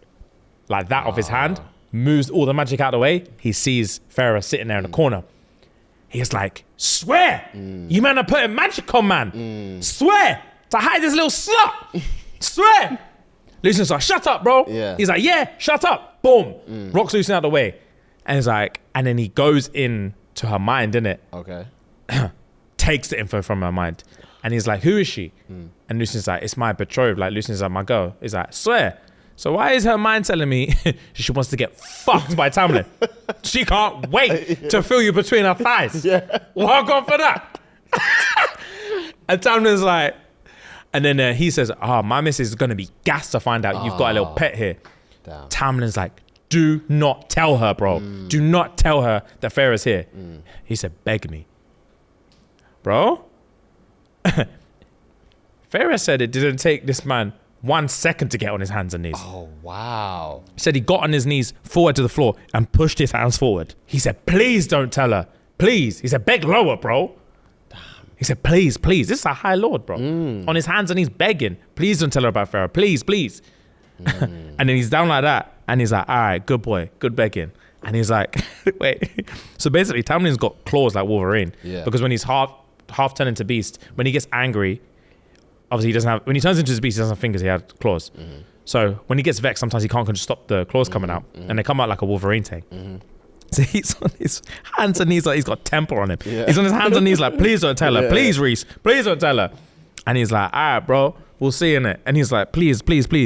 like that off his hand, moves all the magic out of the way. He sees Farah sitting there in the corner. He's like, swear, you man are putting magic on, man. Swear to hide this little slut. Swear. Lucian's like, shut up, bro. Yeah. He's like, yeah, shut up. Boom. Rocks Lucian out the way. And he's like, and then he goes in to her mind, innit? Okay. Takes the info from her mind. And he's like, who is she? And Lucian's like, it's my betrothed. Like, Lucian's like, my girl. He's like, swear. So why is her mind telling me she wants to get fucked by Tamlin? She can't wait to feel you between her thighs. Walk on for that. And Tamlin's like, and then he says, my missus is going to be gassed to find out you've got a little pet here. Damn. Tamlin's like, do not tell her, bro. Do not tell her that Farah's here. He said, beg me. Bro? Farah said it didn't take this man 1 second to get on his hands and knees. Oh, wow. He said he got on his knees forward to the floor and pushed his hands forward. He said, please don't tell her. Please. He said, beg lower, bro. Damn. He said, please. This is a High Lord, bro. On his hands and knees begging. Please don't tell her about Farah. Please. And then he's down like that. And he's like, all right, good boy. Good begging. And he's like, wait. So basically, Tamlin's got claws like Wolverine. Yeah. Because when he's half turned into beast, when he gets angry, obviously he doesn't have, when he turns into his beast, he doesn't have fingers, he has claws. So when he gets vexed, sometimes he can't just stop the claws coming out. And they come out like a Wolverine thing. So he's on his hands and knees like he's got temper on him. Yeah. He's on his hands and knees like, please don't tell her. Please, Reese. Please don't tell her. And he's like, all right, bro, we'll see in it. And he's like, please.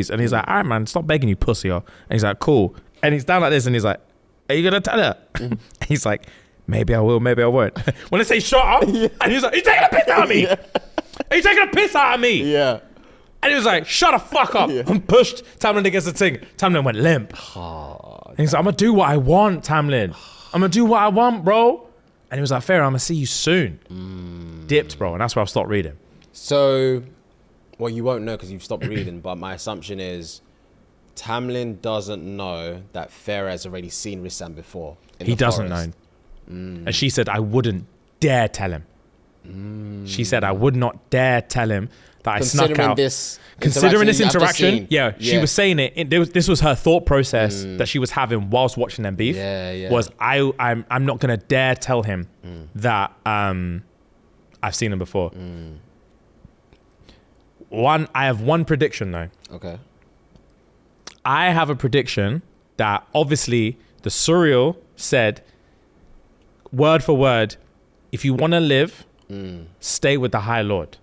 And he's like, all right, man, stop begging, you pussy. And he's like, cool. And he's down like this and he's like, are you going to tell her? And he's like, maybe I will, maybe I won't. When they say shut up, and he's like, are you taking a piss out of me? Are you taking a piss out of me? Yeah. And he was like, shut the fuck up. And pushed Tamlin against the thing. Tamlin went limp. And he's like, I'm going to do what I want, Tamlin. I'm going to do what I want, bro. And he was like, fair, I'm going to see you soon. Dipped, bro. And that's where I've stopped reading. So, well, you won't know because you've stopped reading, but my assumption is Tamlin doesn't know that Farah has already seen Rissam before. He doesn't know. And she said, I wouldn't dare tell him. She said, I would not dare tell him that I snuck out. Considering this interaction, she was saying it. This was her thought process that she was having whilst watching them beef. Was I'm not gonna dare tell him that I've seen him before. I have one prediction though. Okay. I have a prediction that obviously The Surreal said, word for word, if you want to live, stay with the High Lord.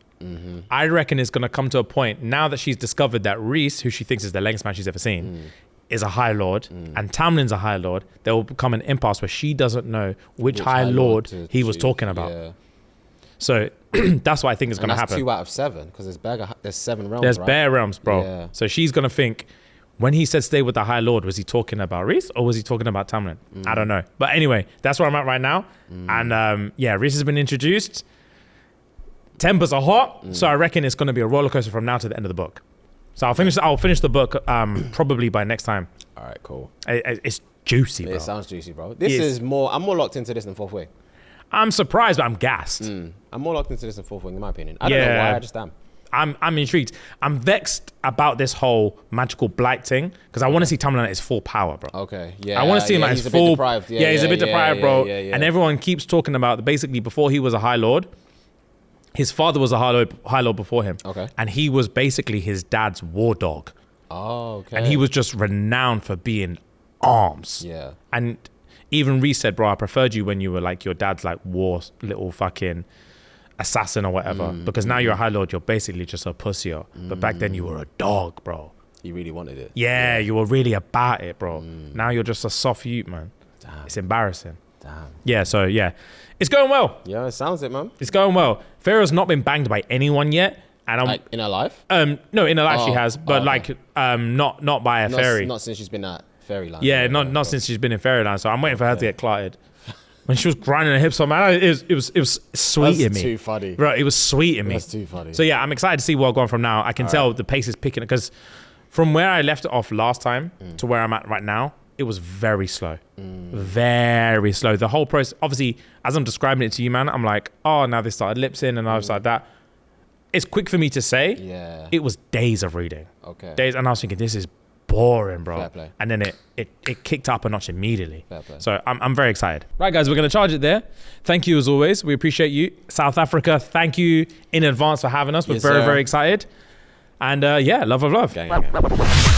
I reckon it's going to come to a point now that she's discovered that Reese, who she thinks is the longest man she's ever seen, is a High Lord, and Tamlin's a High Lord. There will become an impasse where she doesn't know which High Lord he was talking about. Yeah. So that's what I think is going to happen. 2 out of 7 because there's 7 realms. There's right? bare realms, bro. Yeah. So she's going to think, when he said stay with the High Lord, was he talking about Reese or was he talking about Tamlin? I don't know. But anyway, that's where I'm at right now. And yeah, Reese has been introduced. Tempers are hot, so I reckon it's going to be a roller coaster from now to the end of the book. So I'll finish the book probably by next time. All right, cool. It's juicy, bro. It sounds juicy, bro. I'm more locked into this than Fourth Wing. I'm surprised, but I'm gassed. I'm more locked into this than Fourth Wing, in my opinion. I don't know why, I just am. I'm intrigued. I'm vexed about this whole magical blight thing because I want to see Tamlin at his full power, bro. Okay, yeah. I want to see him at his full. Bit deprived. He's a bit deprived, bro. Yeah. And everyone keeps talking about basically before he was a High Lord, his father was a High Lord before him. Okay. And he was basically his dad's war dog. Oh, okay. And he was just renowned for being arms. Yeah. And even Reese said, bro, I preferred you when you were like your dad's like war little fucking assassin or whatever. Because now you're a High Lord, you're basically just a pussy. But back then you were a dog, bro. You really wanted it. Yeah, you were really about it, bro. Now you're just a soft youth, man. Damn. It's embarrassing. Damn. Yeah, so yeah. It's going well. Yeah, it sounds it, man. It's going well. Pharaoh's not been banged by anyone yet. And I'm Like in her life? no, in her life she Oh, has, but okay. not by a fairy. Not since she's been at Fairyland. Yeah, not since she's been in Fairyland. So I'm waiting for her to get clarted. When she was grinding her hips on, man, it was sweet in That's me. too funny. Bro, it was sweet in me. That's too funny. So yeah, I'm excited to see where I'm going from now. I can tell the pace is picking because from where I left it off last time to where I'm at right now, it was very slow. Very slow. The whole process, obviously, as I'm describing it to you, man, I'm like, oh, now they started lips in and I was like that. It's quick for me to say. Yeah. It was days of reading. Okay. Days, and I was thinking, this is boring, bro. Fair play. And then it kicked up a notch immediately. Fair play. So I'm very excited. Right, guys, we're going to charge it there. Thank you as always. We appreciate you. South Africa, thank you in advance for having us. We're Yes, very, sir. very excited. And yeah, love of love. Gang.